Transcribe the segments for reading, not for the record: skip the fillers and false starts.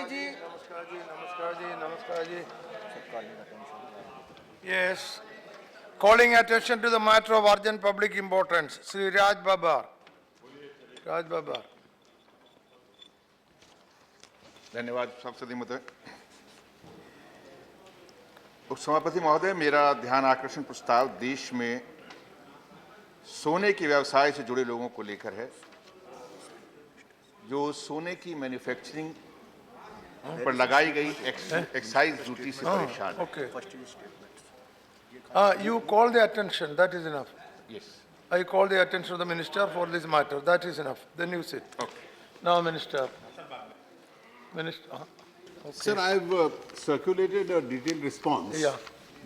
जी। नमस्कार जी, नमस्कार जी, नमस्कार जी। Yes. Calling attention to the matter of urgent public importance. Sri Raj Babar. Raj Babar. धन्यवाद संसदीय महोदय। उपसभापति महोदय, मेरा ध्यान आकर्षण प्रस्ताव देश में सोने के व्यवसाय से जुड़े लोगों को लेकर है, जो सोने की मैन्युफैक्चरिंग पर लगाई गई एक्साइज ड्यूटी से परेशान है। Okay. You call the attention, that is enough. Yes. I call the attention of the minister for this matter, that is enough. Then you sit. Okay. Now, minister. Minister. Okay. Sir, I have circulated a detailed response. Yeah.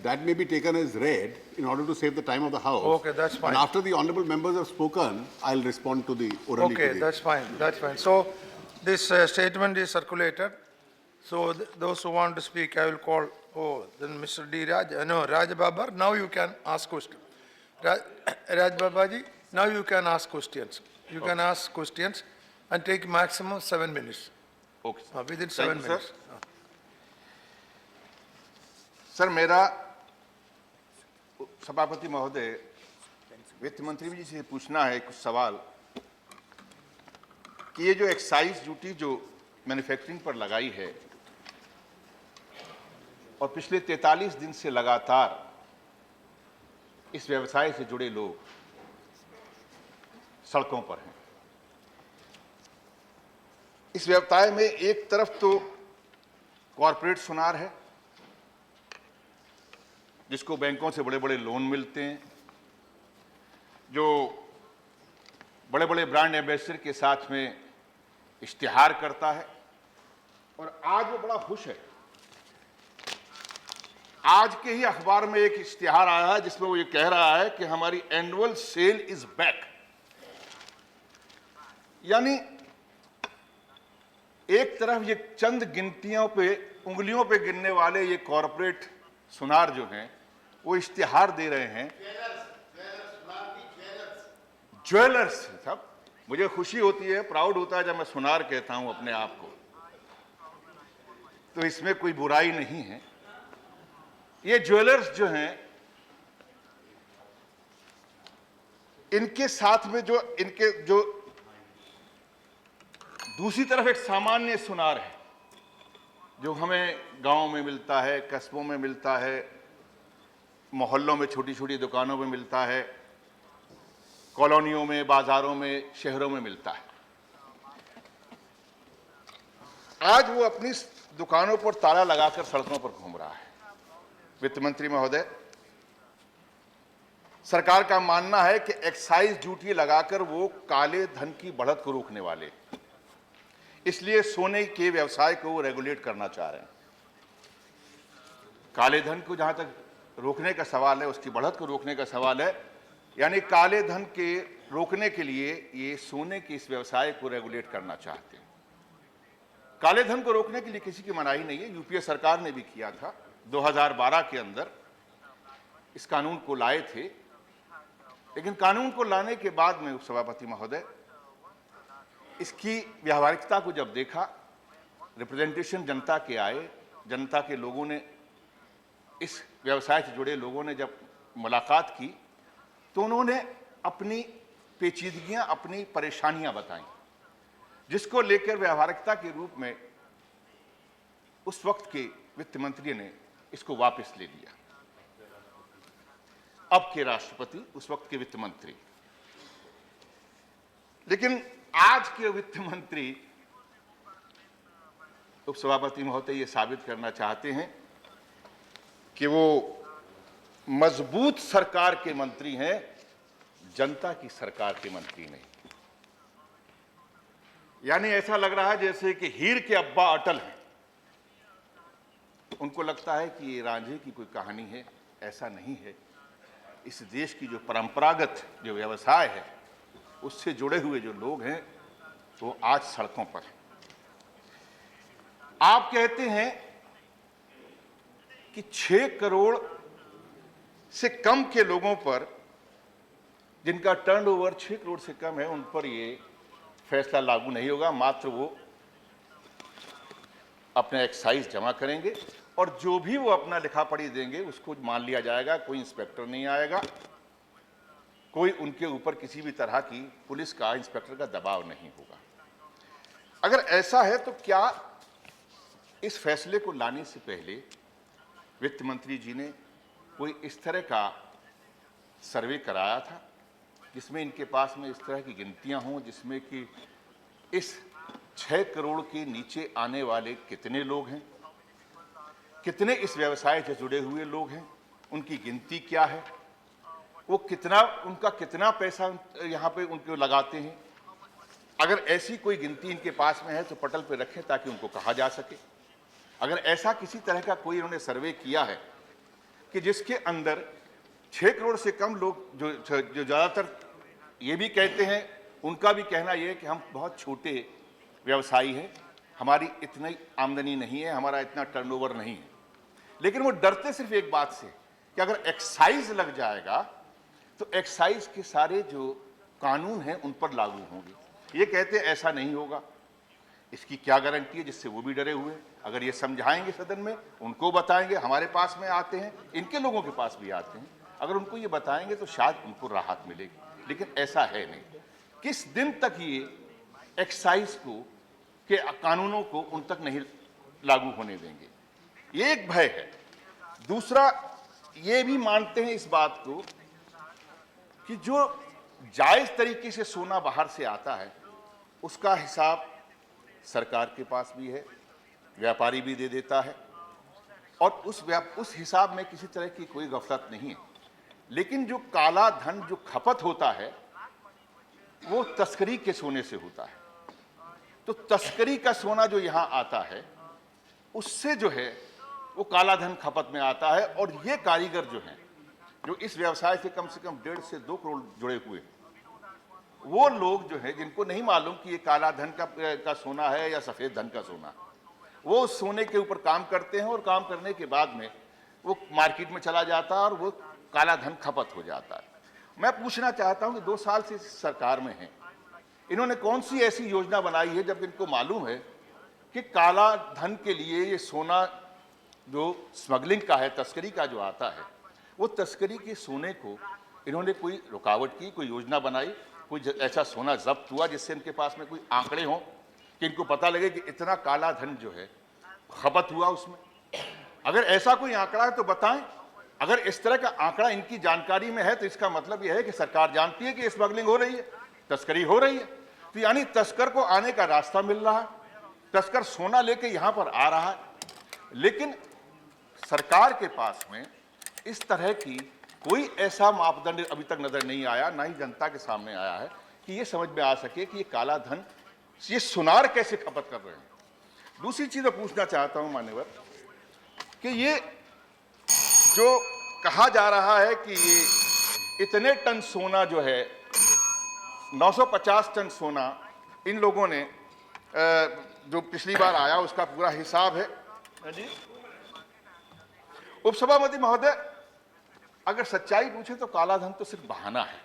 That may be taken as read in order to save the time of the House. Okay, that's fine. And after the honourable members have spoken, I'll respond to the orally. Okay, to the- that's fine, that's fine. So, this statement is circulated. So, those who want to speak, I will call, then Mr. D. Raj, no, Raj Babar, now you can ask question. Raj Babaji, now you can ask questions. You can ask questions and take maximum 7 minutes, Okay. within Thank 7 you, sir. minutes. Sir, मेरा सभापति महोदय, वित्त मंत्री जी से पूछना है कुछ सवाल कि ये जो एक्साइज ड्यूटी जो मैन्युफैक्चरिंग पर लगाई है और पिछले 43 दिन से लगातार इस व्यवसाय से जुड़े लोग सड़कों पर हैं। इस व्यवसाय में एक तरफ तो कॉरपोरेट सुनार है, जिसको बैंकों से बड़े बड़े लोन मिलते हैं, जो बड़े बड़े ब्रांड एम्बेसडर के साथ में इश्तिहार करता है, और आज वो बड़ा खुश है। आज के ही अखबार में एक इश्तिहार आया है जिसमें वो ये कह रहा है कि हमारी एनुअल सेल इज बैक। यानी एक तरफ ये चंद गिनतियों पे, उंगलियों पे गिनने वाले ये कॉरपोरेट सुनार जो हैं वो इश्तिहार दे रहे हैं, ज्वेलर्स साहब। मुझे खुशी होती है, प्राउड होता है जब मैं सुनार कहता हूं अपने आप को, तो इसमें कोई बुराई नहीं है। ये ज्वेलर्स जो हैं, इनके साथ में जो इनके जो दूसरी तरफ एक सामान्य सुनार है जो हमें गांव में मिलता है, कस्बों में मिलता है, मोहल्लों में छोटी छोटी दुकानों में मिलता है, कॉलोनियों में, बाजारों में, शहरों में मिलता है। आज वो अपनी दुकानों पर ताला लगाकर सड़कों पर घूम रहा है। वित्त मंत्री महोदय, सरकार का मानना है कि एक्साइज ड्यूटी लगाकर वो काले धन की बढ़त को रोकने वाले, इसलिए सोने के व्यवसाय को वो रेगुलेट करना चाह रहे हैं। काले धन को जहां तक रोकने का सवाल है, उसकी बढ़त को रोकने का सवाल है, यानी काले धन के रोकने के लिए ये सोने के इस व्यवसाय को रेगुलेट करना चाहते हैं। काले धन को रोकने के लिए किसी की मनाही नहीं है। यूपीए सरकार ने भी किया था, 2012 के अंदर इस कानून को लाए थे, लेकिन कानून को लाने के बाद में उपसभापति महोदय, इसकी व्यावहारिकता को जब देखा, रिप्रेजेंटेशन जनता के आए, जनता के लोगों ने, इस व्यवसाय से जुड़े लोगों ने जब मुलाकात की, तो उन्होंने अपनी पेचीदगियां, अपनी परेशानियां बताई, जिसको लेकर व्यावहारिकता के रूप में उस वक्त के वित्त मंत्री ने इसको वापस ले लिया। अब के राष्ट्रपति, उस वक्त के वित्त मंत्री, लेकिन आज के वित्त मंत्री उपसभापति महोदय ये साबित करना चाहते हैं कि वो मजबूत सरकार के मंत्री हैं, जनता की सरकार के मंत्री नहीं। यानी ऐसा लग रहा है जैसे कि हीर के अब्बा अटल हैं, उनको लगता है कि ये रांझे की कोई कहानी है। ऐसा नहीं है। इस देश की जो परंपरागत जो व्यवसाय है, उससे जुड़े हुए जो लोग हैं, वो आज सड़कों पर हैं। आप कहते हैं कि 6 करोड़ से कम के लोगों पर, जिनका टर्नओवर 6 करोड़ से कम है, उन पर ये फैसला लागू नहीं होगा, मात्र वो अपना एक्साइज जमा करेंगे और जो भी वो अपना लिखा पढ़ी देंगे उसको मान लिया जाएगा। कोई इंस्पेक्टर नहीं आएगा, कोई उनके ऊपर किसी भी तरह की पुलिस का, इंस्पेक्टर का दबाव नहीं होगा। अगर ऐसा है तो क्या इस फैसले को लाने से पहले वित्त मंत्री जी ने कोई इस तरह का सर्वे कराया था जिसमें इनके पास में इस तरह की गिनतियां हों, जिसमें कि इस 6 करोड़ के नीचे आने वाले कितने लोग हैं, कितने इस व्यवसाय से जुड़े हुए लोग हैं, उनकी गिनती क्या है, वो कितना, उनका कितना पैसा यहाँ पे उनको लगाते हैं। अगर ऐसी कोई गिनती इनके पास में है तो पटल पे रखें ताकि उनको कहा जा सके। अगर ऐसा किसी तरह का कोई इन्होंने सर्वे किया है कि जिसके अंदर 6 करोड़ से कम लोग जो ज़्यादातर ये भी कहते हैं, उनका भी कहना ये है कि हम बहुत छोटे व्यवसायी हैं, हमारी इतनी आमदनी नहीं है, हमारा इतना टर्नओवर नहीं है, लेकिन वो डरते सिर्फ एक बात से कि अगर एक्साइज लग जाएगा तो एक्साइज के सारे जो कानून हैं उन पर लागू होंगे। ये कहते हैं ऐसा नहीं होगा। इसकी क्या गारंटी है, जिससे वो भी डरे हुए हैं। अगर ये समझाएंगे सदन में, उनको बताएंगे, हमारे पास में आते हैं, इनके लोगों के पास भी आते हैं, अगर उनको ये बताएंगे तो शायद उनको राहत मिलेगी, लेकिन ऐसा है नहीं। किस दिन तक ये एक्साइज को के कानूनों को उन तक नहीं लागू होने देंगे, ये एक भय है। दूसरा, ये भी मानते हैं इस बात को कि जो जायज तरीके से सोना बाहर से आता है उसका हिसाब सरकार के पास भी है, व्यापारी भी दे देता है, और उस हिसाब में किसी तरह की कोई गफलत नहीं है। लेकिन जो काला धन जो खपत होता है वो तस्करी के सोने से होता है। तो तस्करी का सोना जो यहां आता है उससे जो है वो काला धन खपत में आता है। और ये कारीगर जो हैं, जो इस व्यवसाय से कम 1.5 से 2 करोड़ जुड़े हुए, वो लोग जो है जिनको नहीं मालूम कि ये काला धन का सोना है या सफेद धन का सोना, वो उस सोने के ऊपर काम करते हैं और काम करने के बाद में वो मार्केट में चला जाता है और वो काला धन खपत हो जाता है। मैं पूछना चाहता हूं कि 2 साल से सरकार में है, इन्होंने कौन सी ऐसी योजना बनाई है जब इनको मालूम है कि काला धन के लिए ये सोना जो स्मगलिंग का है, तस्करी का जो आता है, वो तस्करी के सोने को इन्होंने कोई रुकावट की, कोई योजना बनाई, कोई ऐसा सोना जब्त हुआ जिससे इनके पास में कोई आंकड़े हों कि इनको पता लगे कि इतना काला धन जो है खपत हुआ उसमें। अगर ऐसा कोई आंकड़ा है तो बताएं। अगर इस तरह का आंकड़ा इनकी जानकारी में है तो इसका मतलब यह है कि सरकार जानती है कि स्मगलिंग हो रही है, तस्करी हो रही है। तो यानी तस्कर को आने का रास्ता मिल रहा है, तस्कर सोना लेके यहां पर आ रहा है, लेकिन सरकार के पास में इस तरह की कोई ऐसा मापदंड अभी तक नजर नहीं आया, ना ही जनता के सामने आया है कि ये समझ में आ सके कि ये काला धन, ये सुनार कैसे खपत कर रहे हैं। दूसरी चीज मैं पूछना चाहता हूं मान्यवर कि ये जो कहा जा रहा है कि ये इतने टन सोना जो है, 950 टन सोना इन लोगों ने जो पिछली बार आया उसका पूरा हिसाब है। उपसभापति महोदय, अगर सच्चाई पूछे तो काला धन तो सिर्फ बहाना है।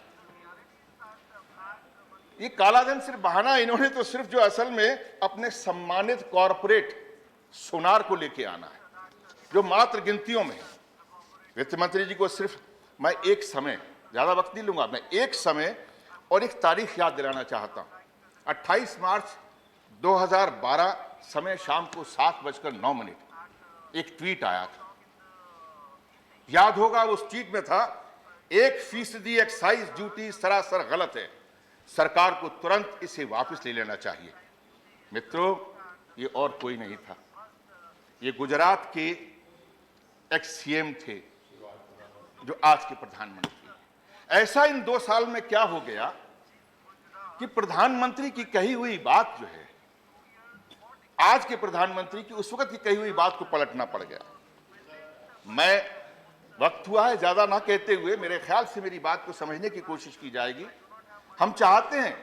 ये काला धन सिर्फ बहाना, इन्होंने तो सिर्फ जो असल में अपने सम्मानित कॉरपोरेट सोनार को लेके आना है, जो मात्र गिनतियों में है। वित्त मंत्री जी को सिर्फ मैं एक समय, ज्यादा वक्त नहीं लूंगा, मैं एक समय और एक तारीख याद दिलाना चाहता हूं। 28 मार्च 2012 समय शाम को 7:09 एक ट्वीट आया था, याद होगा। उस ट्वीट में था, 1% एक्साइज ड्यूटी सरासर गलत है, सरकार को तुरंत इसे वापस ले लेना चाहिए। मित्रों, ये और कोई नहीं था, ये गुजरात के एक्स सीएम थे जो आज के प्रधानमंत्री हैं। ऐसा इन 2 साल में क्या हो गया कि प्रधानमंत्री की कही हुई बात जो है, आज के प्रधानमंत्री की उस वक्त की कही हुई बात को पलटना पड़ गया। मैं, वक्त हुआ है ज्यादा ना कहते हुए, मेरे ख्याल से मेरी बात को समझने की कोशिश की जाएगी। हम चाहते हैं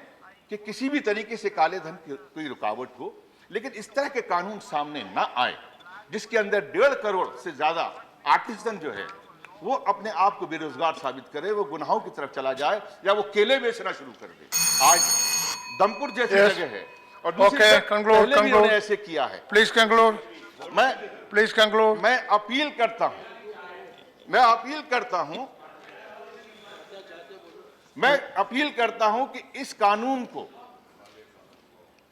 कि किसी भी तरीके से काले धन की कोई रुकावट हो, लेकिन इस तरह के कानून सामने ना आए जिसके अंदर 1.5 करोड़ से ज्यादा आर्टिसन जो है वो अपने आप को बेरोजगार साबित करे, वो गुनाहों की तरफ चला जाए या वो केले बेचना शुरू कर दे। आज दमपुर जैसी जगह है और दूसरी तरफ पहले भी उन्होंने ऐसे किया है। Please conclude. Please conclude. मैं अपील करता हूं कि इस कानून को,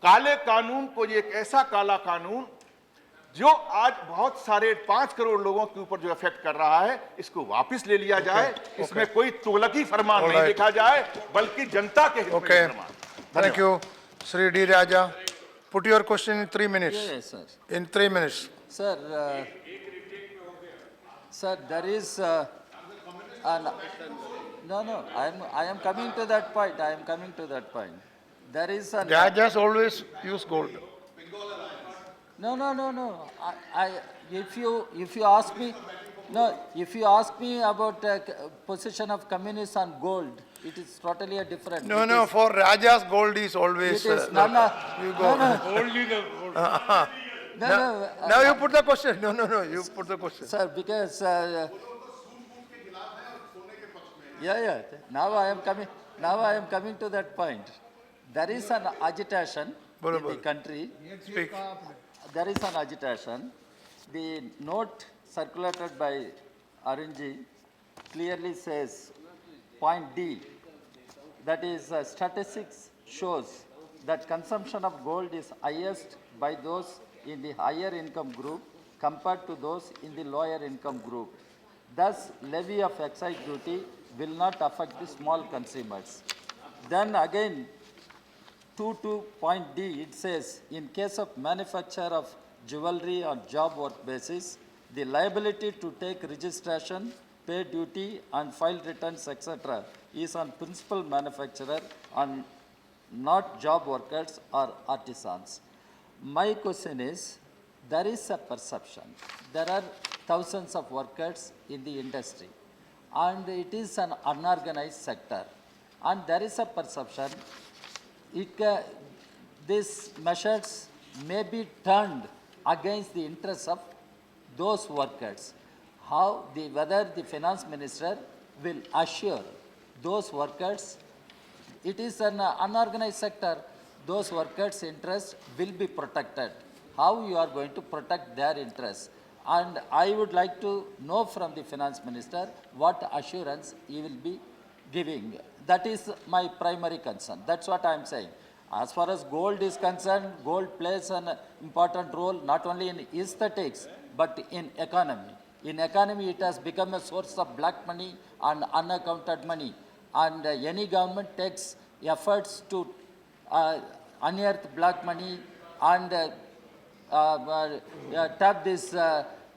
काले कानून को, ये एक ऐसा काला कानून जो आज बहुत सारे 5 करोड़ लोगों के ऊपर जो इफेक्ट कर रहा है, इसको वापस ले लिया जाए। इसमें कोई तुगलकी फरमान नहीं लिखा जाए, बल्कि जनता के हित में Okay. Farman. Thank you. Sri D. Raja, put your question in 3 minutes. Yes, sir. In 3 minutes. Sir, sir, there is no, I am coming to that point. There is an Rajas always use gold. no. If you ask me, if you ask me about position of communists on gold, it is totally a different. No, for Rajas gold is always. It is no. You go. No, Now you put the question. No, you put the question. sir, because yeah. Now I am coming to that point. There is an agitation in the country. Speak. There is an agitation. The note circulated by RNG clearly says, point D, that is statistics shows that consumption of gold is highest by those in the higher income group compared to those in the lower income group. Thus, levy of excise duty will not affect the small consumers. Then again, 2.2 D, it says, in case of manufacture of jewelry on job work basis, the liability to take registration, pay duty and file returns, etc. is on principal manufacturer and not job workers or artisans. My question is, there is a perception. There are thousands of workers in the industry and it is an unorganized sector. And there is a perception these measures may be turned against the interests of those workers. Whether the finance minister will assure those workers, it is an unorganized sector, those workers' interests will be protected. How you are going to protect their interests? And I would like to know from the finance minister what assurance he will be giving. That is my primary concern. That's what I am saying. As far as gold is concerned, gold plays an important role not only in aesthetics but in economy. In economy, it has become a source of black money and unaccounted money. And any government takes efforts to unearth black money and tap this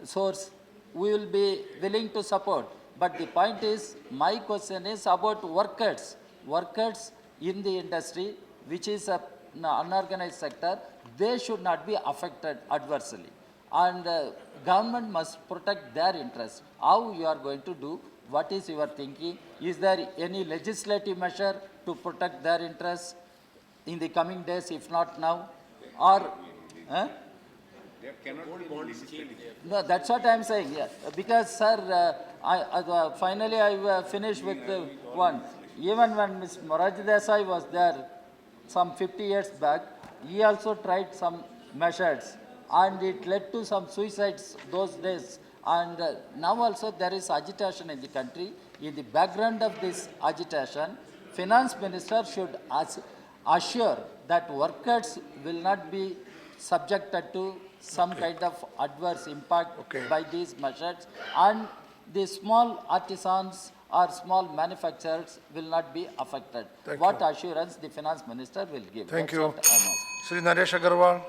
source, we will be willing to support. But the point is, my question is about workers. Workers in the industry, which is an unorganized sector, they should not be affected adversely. And government must protect their interests. How you are going to do? What is your thinking? Is there any legislative measure to protect their interests in the coming days, if not now? Or, no, that's what I am saying. Yeah. Because, sir, finally I finish with one. Even when Ms. Moraji Desai was there some 50 years back, he also tried some measures and it led to some suicides those days. And now also there is agitation in the country. In the background of this agitation, finance minister should assure that workers will not be subjected to some kind of adverse impact by these measures, and the small artisans or small manufacturers will not be affected. What assurance the finance minister will give? Thank That's you. what I'm asking. Shri Naresh Agarwal,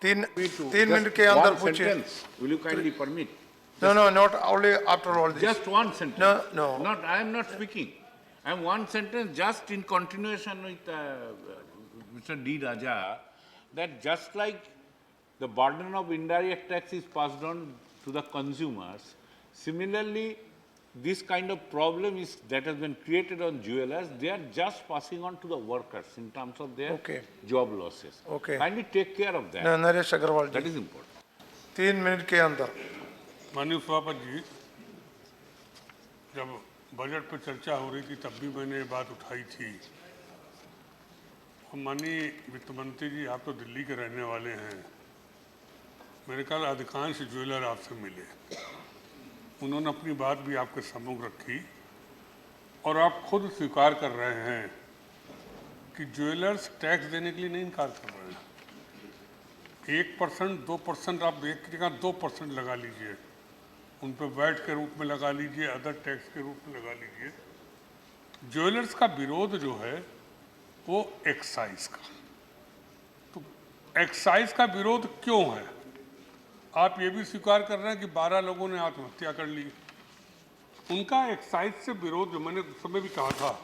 3 minute के अंदर One पूछिए. sentence, will you kindly permit? No, not only after all this. Just one sentence. No. Not, I am not speaking. I am one sentence just in continuation with Mr. D. Raja, that just like the burden of indirect tax is passed on to the consumers, similarly, this kind of problem is that has been created on jewelers, they are just passing on to the workers in terms of their job losses. Okay. Kindly take care of that. Naresh Agarwal That ji, is important. 3 minute के अंदर. माननीय सभापति जी, जब budget पर चर्चा हो रही थी तब भी मैंने ये बात उठाई थी। माननीय वित्त मंत्री जी, आप तो दिल्ली के रहने वाले हैं, मेरे ख्याल अधिकांश ज्वेलर आपसे मिले, उन्होंने अपनी बात भी आपके सम्मुख रखी और आप खुद स्वीकार कर रहे हैं कि ज्वेलर्स टैक्स देने के लिए नहीं इनकार कर रहे हैं। 1% 2% आप एक की जगह 2% लगा लीजिए, उन पर वैट के रूप में लगा लीजिए, अदर टैक्स के रूप में लगा लीजिए। ज्वेलर्स का विरोध जो है वो एक्साइज का, तो एक्साइज का विरोध क्यों है? आप ये भी स्वीकार कर रहे हैं कि 12 लोगों ने आत्महत्या कर ली। उनका एक्साइज से विरोध, जो मैंने उस समय भी कहा था,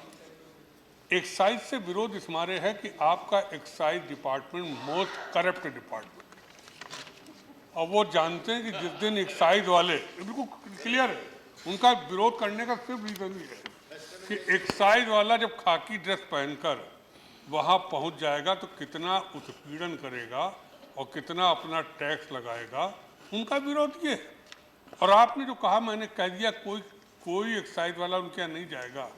एक्साइज से विरोध इस मारे है कि आपका excise department most corrupt department, और वो जानते हैं कि जिस दिन एक्साइज वाले, बिल्कुल क्लियर है, उनका विरोध करने का सिर्फ रीजन ये है कि एक्साइज वाला जब खाकी ड्रेस पहनकर वहाँ पहुँच जाएगा तो कितना उत्पीड़न करेगा और कितना अपना टैक्स लगाएगा, उनका विरोध ये है। और आपने जो कहा, मैंने कह दिया, कोई एक्साइज वाला उनके यहाँ नहीं जाएगा।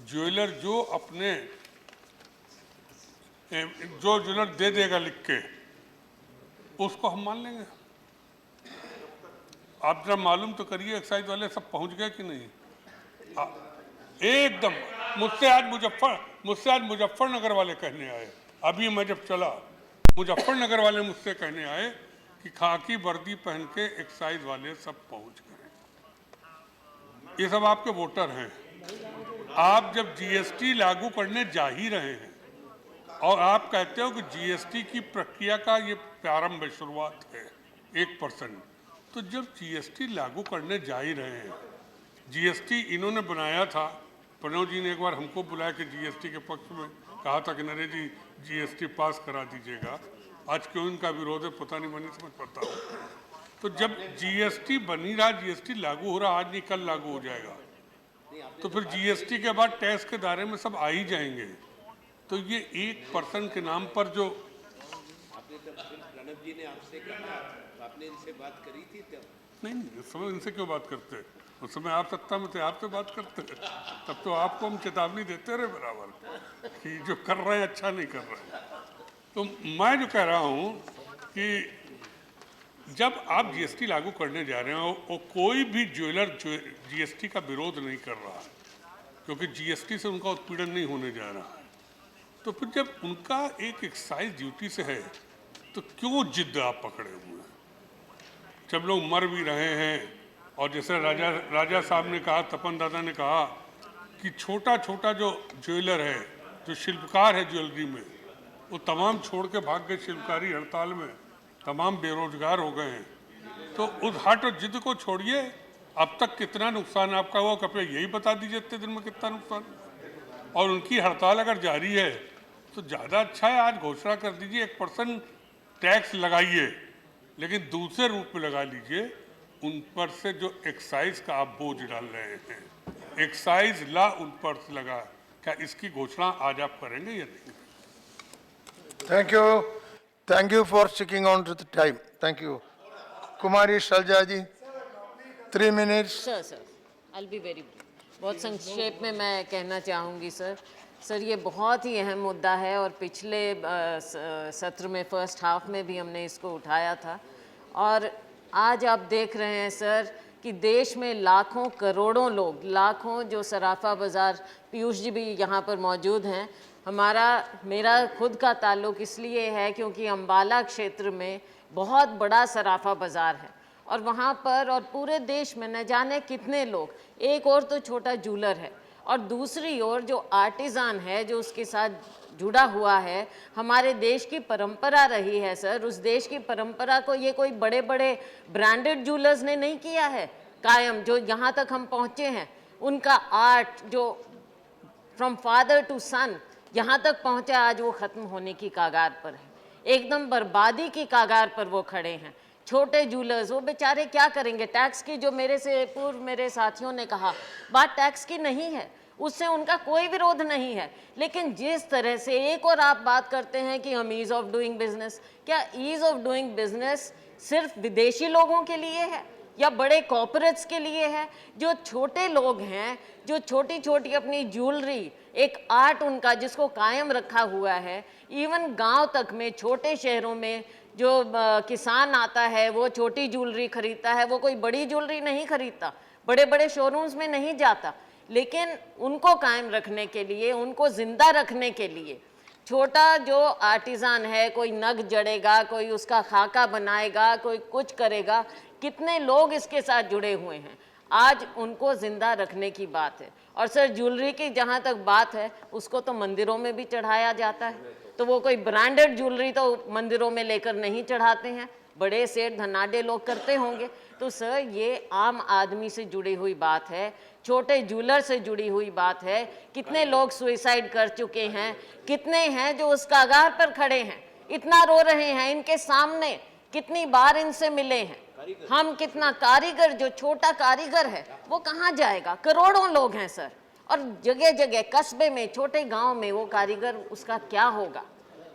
ज्वेलर जो अपने जो ज्वेलर दे देगा लिख के, उसको हम मान लेंगे। आप जरा मालूम तो करिए एक्साइज वाले सब पहुंच गए कि नहीं। एकदम मुझसे आज मुजफ्फरनगर वाले कहने आए, अभी मैं जब चला, मुजफ्फरनगर वाले मुझसे कहने आए कि खाकी वर्दी पहन के एक्साइज वाले सब पहुंच गए। ये सब आपके वोटर हैं। आप जब जीएसटी लागू करने जा ही रहे हैं और आप कहते हो कि जीएसटी की प्रक्रिया का ये प्रारंभ है, शुरुआत है 1%, तो जब जीएसटी लागू करने जा ही रहे हैं, जीएसटी इन्होंने बनाया था, प्रणव जी ने एक बार हमको बुलाया कि जीएसटी के पक्ष में कहा था कि नरेश जी जीएसटी पास करा दीजिएगा। आज क्यों इनका विरोध है पता नहीं, मैं नहीं समझ पाता हूँ। तो जब जीएसटी बन ही रहा, जीएसटी लागू हो रहा, आज नहीं कल लागू हो जाएगा, तो फिर जीएसटी के बाद टैक्स के दायरे में सब आ ही जाएंगे। तो ये 1% के नाम पर जो प्रणब जी ने आपसे कहा, आपने इनसे बात करी थी तब? नहीं, उस समय इनसे क्यों बात करते? उस समय आप सत्ता में थे, आपसे बात करते। तब तो आपको हम चेतावनी देते रहे बराबर कि जो कर रहे हैं अच्छा नहीं कर रहे हैं। तो मैं जो कह रहा हूँ कि जब आप जीएसटी लागू करने जा रहे हैं और कोई भी ज्वेलर जीएसटी का विरोध नहीं कर रहा, क्योंकि जीएसटी से उनका उत्पीड़न नहीं होने जा रहा है, तो फिर जब उनका एक एक्साइज ड्यूटी से है तो क्यों जिद आप पकड़े हुए हैं? जब लोग मर भी रहे हैं, और जैसे राजा साहब ने कहा, तपन दादा ने कहा कि छोटा छोटा जो ज्वेलर है, जो शिल्पकार है ज्वेलरी में, वो तमाम छोड़ के भाग गए शिल्पकारी हड़ताल में, तमाम बेरोजगार हो गए हैं। तो उस हट और जिद को छोड़िए, अब तक कितना नुकसान आपका हुआ, कृपया यही बता दीजिए इतने दिन में कितना नुकसान। और उनकी हड़ताल अगर जारी है तो ज़्यादा अच्छा है, आज घोषणा कर दीजिए 1% टैक्स लगाइए, लेकिन दूसरे रूप में लगा लीजिए। उन पर से जो एक्साइज का आप बोझ डाल रहे हैं, एक्साइज ला उन पर से लगा, क्या इसकी घोषणा आज आप करेंगे या नहीं? Thank you for sticking on to the time. Thank you. Kumari Shalja ji, 3 minutes. Sir I'll be very brief. बहुत संक्षेप में मैं कहना चाहूँगी सर ये बहुत ही अहम मुद्दा है और पिछले सत्र में फर्स्ट हाफ में भी हमने इसको उठाया था। और आज आप देख रहे हैं सर कि देश में लाखों करोड़ों लोग, लाखों जो सराफा बाज़ार, पीयूष जी भी यहाँ पर मौजूद हैं, मेरा खुद का ताल्लुक़ इसलिए है क्योंकि अम्बाला क्षेत्र में बहुत बड़ा सराफा बाज़ार है और वहाँ पर और पूरे देश में न जाने कितने लोग, एक और तो छोटा जूलर है और दूसरी ओर जो आर्टिज़ान है जो उसके साथ जुड़ा हुआ है। हमारे देश की परंपरा रही है सर, उस देश की परंपरा को ये कोई बड़े बड़े ब्रांडेड जूलर्स ने नहीं किया है कायम। जो यहाँ तक हम पहुँचे हैं, उनका आर्ट जो फ्रॉम फादर टू सन यहाँ तक पहुँचा, आज वो ख़त्म होने की कागार पर है, एकदम बर्बादी की कागार पर वो खड़े हैं। छोटे जूलर्स, वो बेचारे क्या करेंगे? टैक्स की, जो मेरे से पूर्व मेरे साथियों ने कहा, बात टैक्स की नहीं है, उससे उनका कोई विरोध नहीं है। लेकिन जिस तरह से एक और आप बात करते हैं कि हम ईज़ ऑफ डूइंग बिजनेस, क्या ईज़ ऑफ डूइंग बिजनेस सिर्फ विदेशी लोगों के लिए है या बड़े कॉर्पोरेट्स के लिए है? जो छोटे लोग हैं, जो छोटी छोटी अपनी ज्वेलरी, एक आर्ट उनका जिसको कायम रखा हुआ है, इवन गांव तक में, छोटे शहरों में जो किसान आता है वो छोटी ज्वेलरी खरीदता है, वो कोई बड़ी ज्वेलरी नहीं खरीदता, बड़े बड़े शोरूम्स में नहीं जाता। लेकिन उनको कायम रखने के लिए, उनको जिंदा रखने के लिए छोटा जो आर्टिज़ान है, कोई नग जड़ेगा, कोई उसका खाका बनाएगा, कोई कुछ करेगा, कितने लोग इसके साथ जुड़े हुए हैं, आज उनको जिंदा रखने की बात है। और सर ज्वेलरी की जहाँ तक बात है, उसको तो मंदिरों में भी चढ़ाया जाता है, तो वो कोई ब्रांडेड ज्वेलरी तो मंदिरों में लेकर नहीं चढ़ाते हैं, बड़े सेठ धनाढ्य लोग करते होंगे। तो सर ये आम आदमी से जुड़ी हुई बात है, छोटे ज्वेलर से जुड़ी हुई बात है। कितने लोग सुइसाइड कर चुके हैं, कितने हैं जो उस कगार पर खड़े हैं, इतना रो रहे हैं, इनके सामने कितनी बार इनसे मिले हैं हम, कितना कारीगर, जो छोटा कारीगर है वो कहाँ जाएगा? करोड़ों लोग हैं सर, और जगह जगह कस्बे में, छोटे गांव में वो कारीगर, उसका क्या होगा?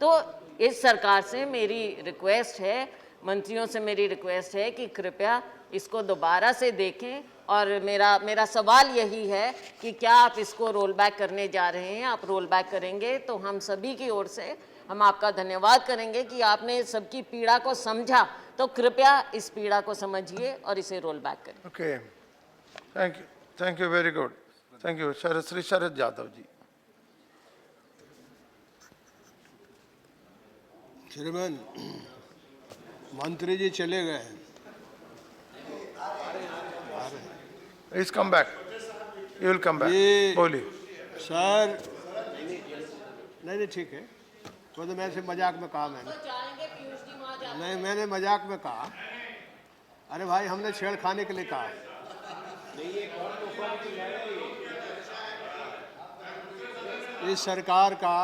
तो इस सरकार से मेरी रिक्वेस्ट है, मंत्रियों से मेरी रिक्वेस्ट है कि कृपया इसको दोबारा से देखें। और मेरा सवाल यही है कि क्या आप इसको रोल बैक करने जा रहे हैं? आप रोल बैक करेंगे तो हम सभी की ओर से हम आपका धन्यवाद करेंगे कि आपने सबकी पीड़ा को समझा, तो कृपया इस पीड़ा को समझिए और इसे रोल बैक करें। Okay, thank you, very good. Thank you, Shri Sharad Yadav ji. श्रीमान, मंत्री जी चले गए हैं। Please come back. You will come back. ये- बोलिए। सर, नहीं ठीक है, वो तो मैंने मजाक में कहा मैंने, नहीं मैंने मजाक में कहा। अरे भाई हमने छेड़खानी के लिए कहा। इस सरकार का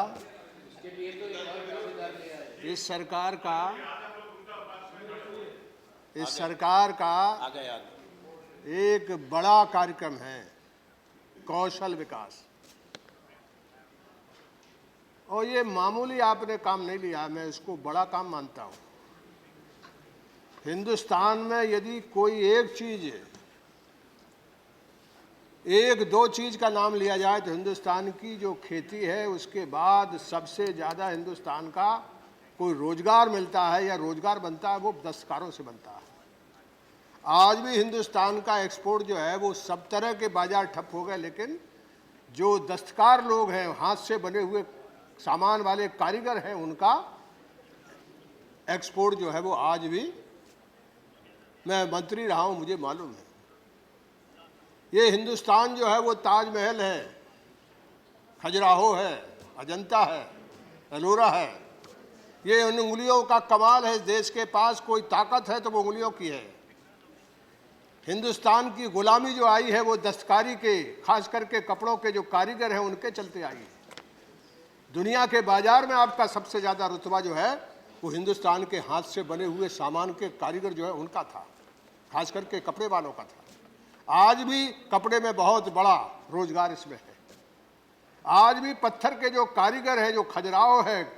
एक बड़ा कार्यक्रम है कौशल विकास, और ये मामूली आपने काम नहीं लिया, मैं इसको बड़ा काम मानता हूँ। हिंदुस्तान में यदि कोई एक चीज, एक दो चीज का नाम लिया जाए तो हिंदुस्तान की जो खेती है, उसके बाद सबसे ज़्यादा हिंदुस्तान का कोई रोजगार मिलता है या रोजगार बनता है, वो दस्तकारों से बनता है। आज भी हिंदुस्तान का एक्सपोर्ट जो है वो सब तरह के बाजार ठप हो गए, लेकिन जो दस्तकार लोग हैं, हाथ से बने हुए सामान वाले कारीगर हैं, उनका एक्सपोर्ट जो है वो आज भी, मैं मंत्री रहा हूं, मुझे मालूम है। ये हिंदुस्तान जो है वो ताजमहल है, खजुराहो है, अजंता है, एलोरा है, ये उन उंगलियों का कमाल है। इस देश के पास कोई ताकत है तो वो उंगलियों की है। हिंदुस्तान की गुलामी जो आई है वो दस्तकारी के, खास करके कपड़ों के जो कारीगर हैं उनके चलते आई है। दुनिया के बाजार में आपका सबसे ज़्यादा रुतबा जो है वो हिंदुस्तान के हाथ से बने हुए सामान के कारीगर जो है उनका था, खास करके कपड़े वालों का था। आज भी कपड़े में बहुत बड़ा रोजगार इसमें है। आज भी पत्थर के जो कारीगर हैं, जो खजुराहो है,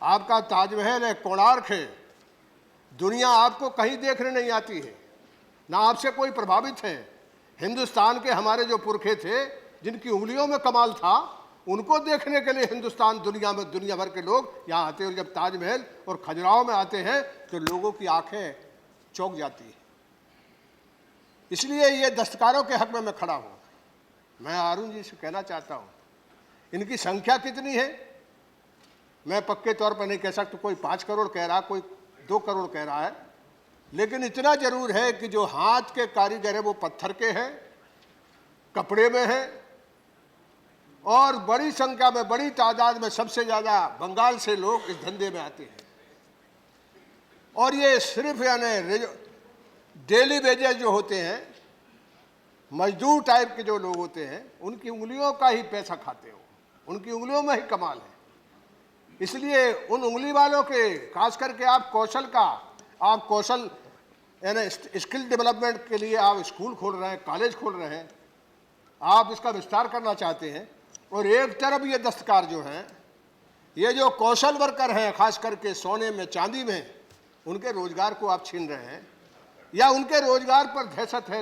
आपका ताजमहल है, कोणार्क है, दुनिया आपको कहीं देखने नहीं आती है, ना आपसे कोई प्रभावित है। हिंदुस्तान के हमारे जो पुरखे थे, जिनकी उंगलियों में कमाल था, उनको देखने के लिए हिंदुस्तान दुनिया में दुनिया भर के लोग यहाँ आते हैं। और जब ताजमहल और खजुराहो में आते हैं तो लोगों की आंखें चौंक जाती हैं। इसलिए ये दस्तकारों के हक में मैं खड़ा हूँ। मैं अरुण जी से कहना चाहता हूँ, इनकी संख्या कितनी है मैं पक्के तौर पर नहीं कह सकता। कोई 5 करोड़ कह रहा, कोई 2 करोड़ कह रहा है, लेकिन इतना जरूर है कि जो हाथ के कारीगर है वो पत्थर के हैं, कपड़े में हैं, और बड़ी संख्या में, बड़ी तादाद में, सबसे ज़्यादा बंगाल से लोग इस धंधे में आते हैं। और ये सिर्फ यानी डेली वेजेस जो होते हैं, मजदूर टाइप के जो लोग होते हैं, उनकी उंगलियों का ही पैसा खाते हो, उनकी उंगलियों में ही कमाल है। इसलिए उन उंगली वालों के, खास करके आप कौशल यानी स्किल डेवलपमेंट के लिए आप स्कूल खोल रहे हैं, कॉलेज खोल रहे हैं, आप इसका विस्तार करना चाहते हैं। और एक तरफ ये दस्तकार जो हैं, ये जो कौशल वर्कर हैं, खास करके सोने में, चांदी में, उनके रोजगार को आप छीन रहे हैं, या उनके रोजगार पर दहशत है।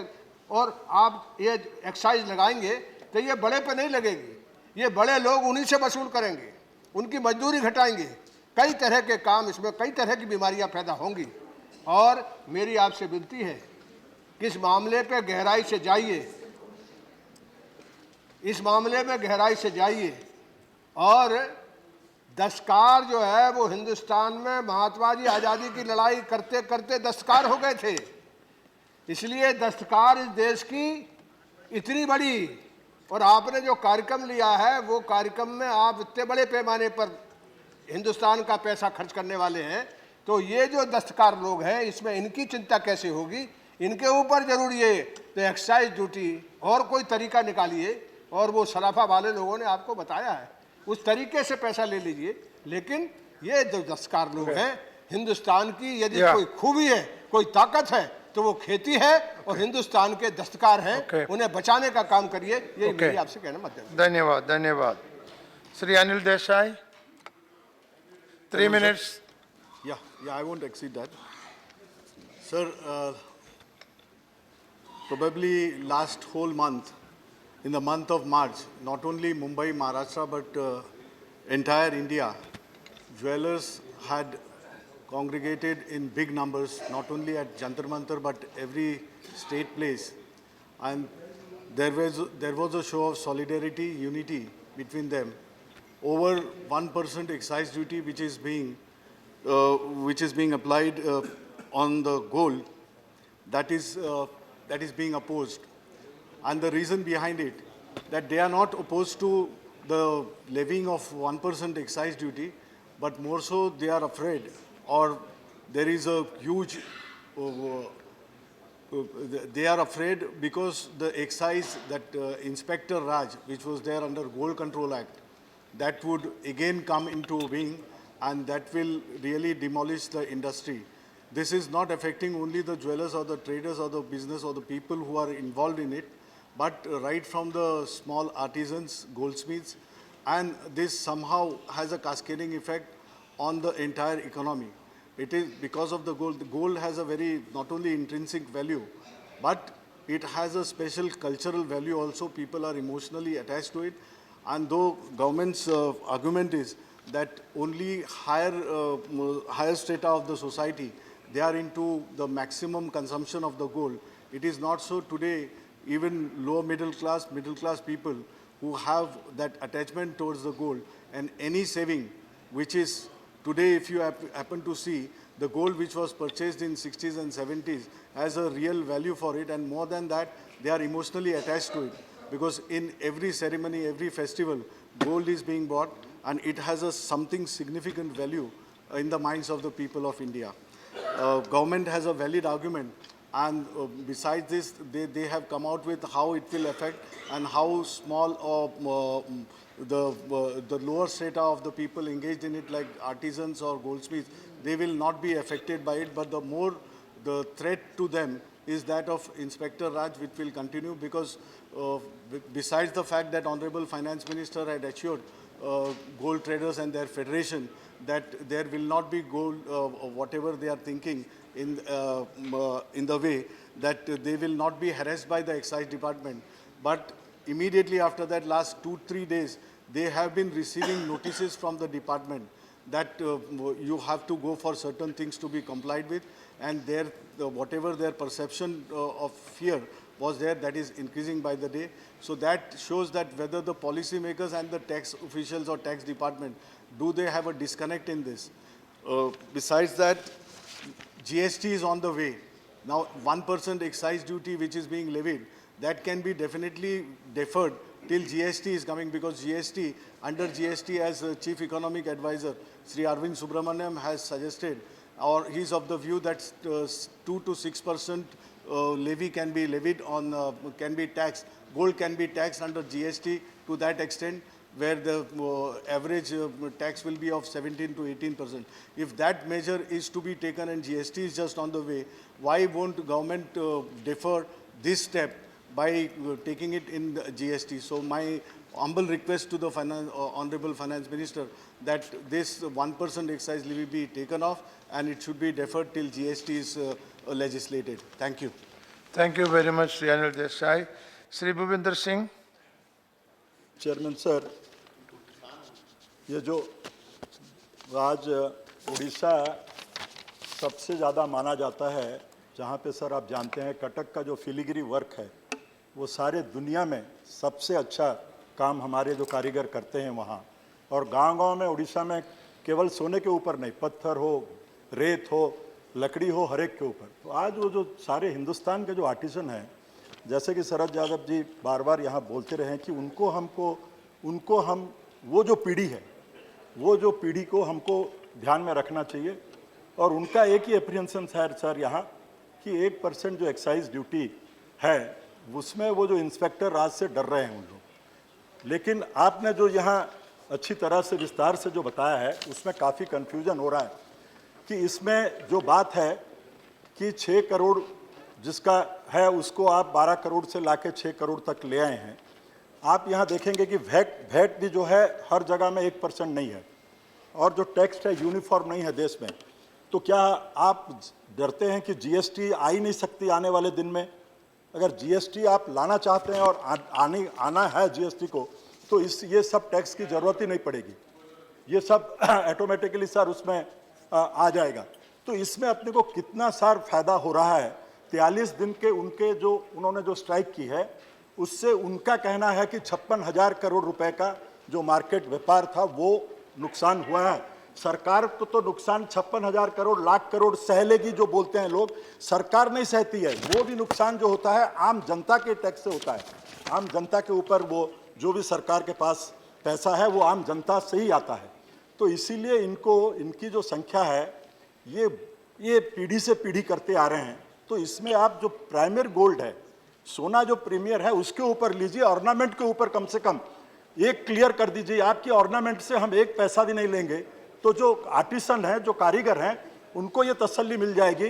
और आप ये एक्साइज लगाएंगे तो ये बड़े पे नहीं लगेगी, ये बड़े लोग उन्हीं से वसूल करेंगे, उनकी मजदूरी घटाएंगे, कई तरह के काम, इसमें कई तरह की बीमारियां पैदा होंगी। और मेरी आपसे विनती है कि इस मामले पे गहराई से जाइए, इस मामले में गहराई से जाइए। और दस्तकार जो है वो हिंदुस्तान में महात्मा जी आज़ादी की लड़ाई करते करते दस्तकार हो गए थे। इसलिए दस्तकार इस देश की इतनी बड़ी, और आपने जो कार्यक्रम लिया है वो कार्यक्रम में आप इतने बड़े पैमाने पर हिंदुस्तान का पैसा खर्च करने वाले हैं, तो ये जो दस्तकार लोग हैं इसमें इनकी चिंता कैसे होगी, इनके ऊपर जरूर ये तो एक्साइज ड्यूटी और कोई तरीका निकालिए। और वो सराफा वाले लोगों ने आपको बताया है, उस तरीके से पैसा ले लीजिए। लेकिन ये जो दस्तकार लोग हैं, हिंदुस्तान की यदि कोई खूबी है, कोई ताकत है, तो वो खेती है और हिंदुस्तान के दस्तकार हैं। उन्हें बचाने का काम करिए, यही मेरी आपसे कहना मत। धन्यवाद, धन्यवाद। Shri Anil Desai, 3 minutes. Yeah, I won't exceed that. Sir, probably last whole month, in the month of March, not only Mumbai, Maharashtra, but entire India, jewelers had congregated in big numbers, not only at Jantar Mantar, but every state place. And there was a show of solidarity, unity between them. Over 1% excise duty, which is being applied on the gold, that is being opposed. And the reason behind it, that they are not opposed to the levying of 1% excise duty, but more so they are afraid, or there is a huge, they are afraid because the excise that Inspector Raj, which was there under Gold Control Act, that would again come into being, and that will really demolish the industry. This is not affecting only the jewelers or the traders or the business or the people who are involved in it, but right from the small artisans, goldsmiths, and this somehow has a cascading effect on the entire economy. It is because of the gold. The gold has a very, not only intrinsic value, but it has a special cultural value also. People are emotionally attached to it. And though government's argument is that only higher strata of the society, they are into the maximum consumption of the gold. It is not so today. Even lower middle class people who have that attachment towards the gold, and any saving, which is today, if you happen to see, the gold which was purchased in 60s and 70s has a real value for it, and more than that, they are emotionally attached to it. Because in every ceremony, every festival, gold is being bought, and it has a something significant value in the minds of the people of India. Government has a valid argument, and besides this, they have come out with how it will affect and how small the lower strata of the people engaged in it, like artisans or goldsmiths, they will not be affected by it, but the threat to them is that of Inspector Raj, which will continue, because besides the fact that Honorable Finance Minister had assured gold traders and their federation that there will not be gold, whatever they are thinking, in the way that they will not be harassed by the excise department. But immediately after that, last 2-3 days, they have been receiving notices from the department that you have to go for certain things to be complied with, and whatever their perception of fear was there, that is increasing by the day. So that shows that whether the policymakers and the tax officials or tax department, do they have a disconnect in this? Besides that, GST is on the way. Now 1% excise duty which is being levied, that can be definitely deferred till GST is coming, because GST, under GST, as Chief Economic Advisor, Sri Arvind Subramaniam has suggested, or he is of the view that 2 to 6% levy can be levied on, can be taxed. Gold can be taxed under GST to that extent, where the average tax will be of 17 to 18%. If that measure is to be taken and GST is just on the way, why won't government defer this step by taking it in the GST? So my humble request to the Honorable Finance Minister that this 1% excise levy be taken off and it should be deferred till GST is legislated. Thank you. Thank you very much, Sri Anil Desai. Sri Bhupinder Singh. Chairman sir, ये जो आज उड़ीसा सबसे ज़्यादा माना जाता है, जहाँ पे सर आप जानते हैं कटक का जो फिलीग्री वर्क है वो सारे दुनिया में सबसे अच्छा काम हमारे जो कारीगर करते हैं वहाँ। और गांव-गांव में उड़ीसा में केवल सोने के ऊपर नहीं, पत्थर हो, रेत हो, लकड़ी हो, हर एक के ऊपर। तो आज वो जो सारे हिंदुस्तान के जो आर्टिसन हैं, जैसे कि शरद यादव जी बार बार यहाँ बोलते रहे कि उनको हम वो जो पीढ़ी है, वो जो पीढ़ी को हमको ध्यान में रखना चाहिए। और उनका एक ही एप्रीहेंशन है सर यहाँ कि 1% जो एक्साइज ड्यूटी है उसमें वो जो इंस्पेक्टर राज से डर रहे हैं उन लोग। लेकिन आपने जो यहाँ अच्छी तरह से विस्तार से जो बताया है उसमें काफ़ी कन्फ्यूजन हो रहा है कि इसमें जो बात है कि 6 करोड़ जिसका है उसको आप 12 करोड़ से लाके 6 करोड़ तक ले आए हैं। आप यहाँ देखेंगे कि वैट भी जो है हर जगह में 1% नहीं है और जो टैक्स है यूनिफॉर्म नहीं है देश में। तो क्या आप डरते हैं कि जीएसटी आ ही नहीं सकती आने वाले दिन में? अगर जीएसटी आप लाना चाहते हैं और आना है जीएसटी को, तो ये सब टैक्स की ज़रूरत ही नहीं पड़ेगी, ये सब ऑटोमेटिकली सर उसमें आ जाएगा। तो इसमें अपने को कितना सार फायदा हो रहा है। 43 दिन के उन्होंने जो स्ट्राइक की है उससे उनका कहना है कि 56,000 करोड़ रुपए का जो मार्केट व्यापार था वो नुकसान हुआ है। सरकार को तो नुकसान 56,000 करोड़ लाख करोड़ सह लेगी जो बोलते हैं लोग, सरकार नहीं सहती है। वो भी नुकसान जो होता है आम जनता के टैक्स से होता है। आम जनता के ऊपर वो जो भी सरकार के पास पैसा है वो आम जनता से ही आता है। तो इसीलिए इनकी जो संख्या है ये पीढ़ी से पीढ़ी करते आ रहे हैं। तो इसमें आप जो प्राइमरी गोल्ड है, सोना जो प्रीमियर है उसके ऊपर लीजिए, ऑर्नामेंट के ऊपर कम से कम एक क्लियर कर दीजिए। आपकी ऑर्नामेंट से हम एक पैसा भी नहीं लेंगे, तो जो आर्टिसन हैं, जो कारीगर हैं, उनको ये तसल्ली मिल जाएगी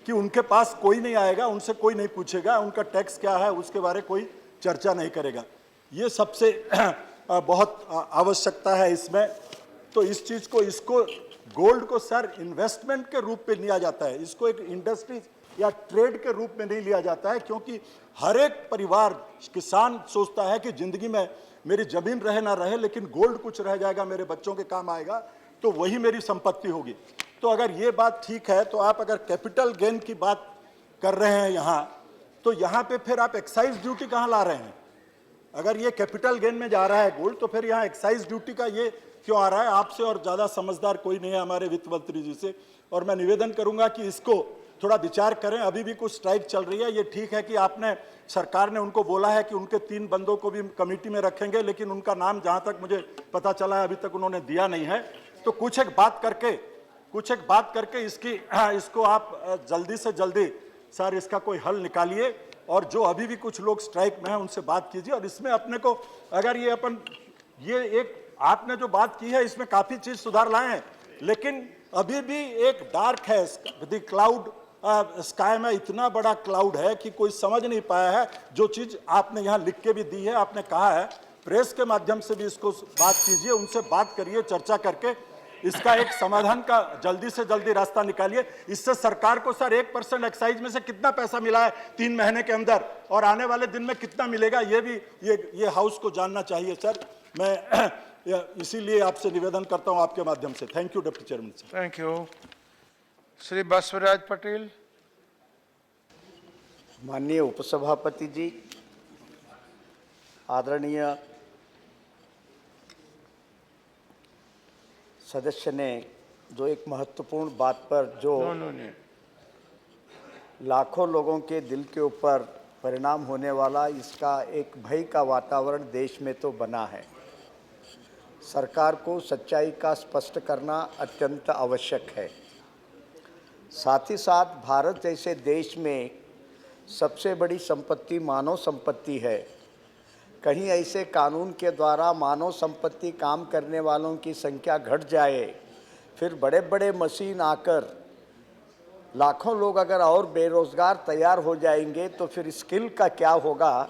कि उनके पास कोई नहीं आएगा, उनसे कोई नहीं पूछेगा, उनका टैक्स क्या है उसके बारे कोई चर्चा नहीं करेगा। ये सबसे बहुत आवश्यकता है इसमें। तो इस चीज़ को, इसको गोल्ड को सर इन्वेस्टमेंट के रूप में लिया जाता है, इसको एक इंडस्ट्री या ट्रेड के रूप में नहीं लिया जाता है। क्योंकि हर एक परिवार, किसान सोचता है कि जिंदगी में मेरी जमीन रहे ना रहे लेकिन गोल्ड कुछ रह जाएगा, मेरे बच्चों के काम आएगा, तो वही मेरी संपत्ति होगी। तो अगर ये बात ठीक है तो आप अगर कैपिटल गेन की बात कर रहे हैं यहाँ, तो यहाँ पे फिर आप एक्साइज ड्यूटी कहाँ ला रहे हैं? अगर ये कैपिटल गेन में जा रहा है गोल्ड, तो फिर यहाँ एक्साइज ड्यूटी का ये क्यों आ रहा है? आपसे और ज़्यादा समझदार कोई नहीं है हमारे वित्त मंत्री जी से। और मैं निवेदन करूंगा कि इसको थोड़ा विचार करें। अभी भी कुछ स्ट्राइक चल रही है। ये ठीक है कि आपने, सरकार ने उनको बोला है कि उनके 3 बंदों को भी कमेटी में रखेंगे, लेकिन उनका नाम जहां तक मुझे पता चला है अभी तक उन्होंने दिया नहीं है। तो कुछ एक बात करके इसको आप जल्दी से जल्दी सर इसका कोई हल निकालिए। और जो अभी भी कुछ लोग स्ट्राइक में हैं उनसे बात कीजिए। और इसमें अपने को, अगर ये एक आपने जो बात की है इसमें काफ़ी चीज़ सुधार लाए हैं, लेकिन अभी भी एक डार्क है। द क्लाउड स्काई में इतना बड़ा क्लाउड है कि कोई समझ नहीं पाया है। जो चीज़ आपने यहाँ लिख के भी दी है, आपने कहा है, प्रेस के माध्यम से भी इसको बात कीजिए, उनसे बात करिए, चर्चा करके इसका एक समाधान का जल्दी से जल्दी रास्ता निकालिए। इससे सरकार को सर 1% एक्साइज में से कितना पैसा मिला है 3 महीने के अंदर, और आने वाले दिन में कितना मिलेगा, ये भी ये हाउस को जानना चाहिए सर। मैं इसीलिए आपसे निवेदन करता हूं आपके माध्यम से। Thank you deputy chairman sir. Thank you. Shri Basavaraj Patel. माननीय उपसभापति जी, आदरणीय सदस्य ने जो एक महत्वपूर्ण बात पर जो लाखों लोगों के दिल के ऊपर परिणाम होने वाला, इसका एक भय का वातावरण देश में तो बना है। सरकार को सच्चाई का स्पष्ट करना अत्यंत आवश्यक है। साथ ही साथ भारत जैसे देश में सबसे बड़ी संपत्ति मानव संपत्ति है। कहीं ऐसे कानून के द्वारा मानव संपत्ति काम करने वालों की संख्या घट जाए, फिर बड़े बड़े मशीन आकर लाखों लोग अगर और बेरोजगार तैयार हो जाएंगे, तो फिर स्किल का क्या होगा,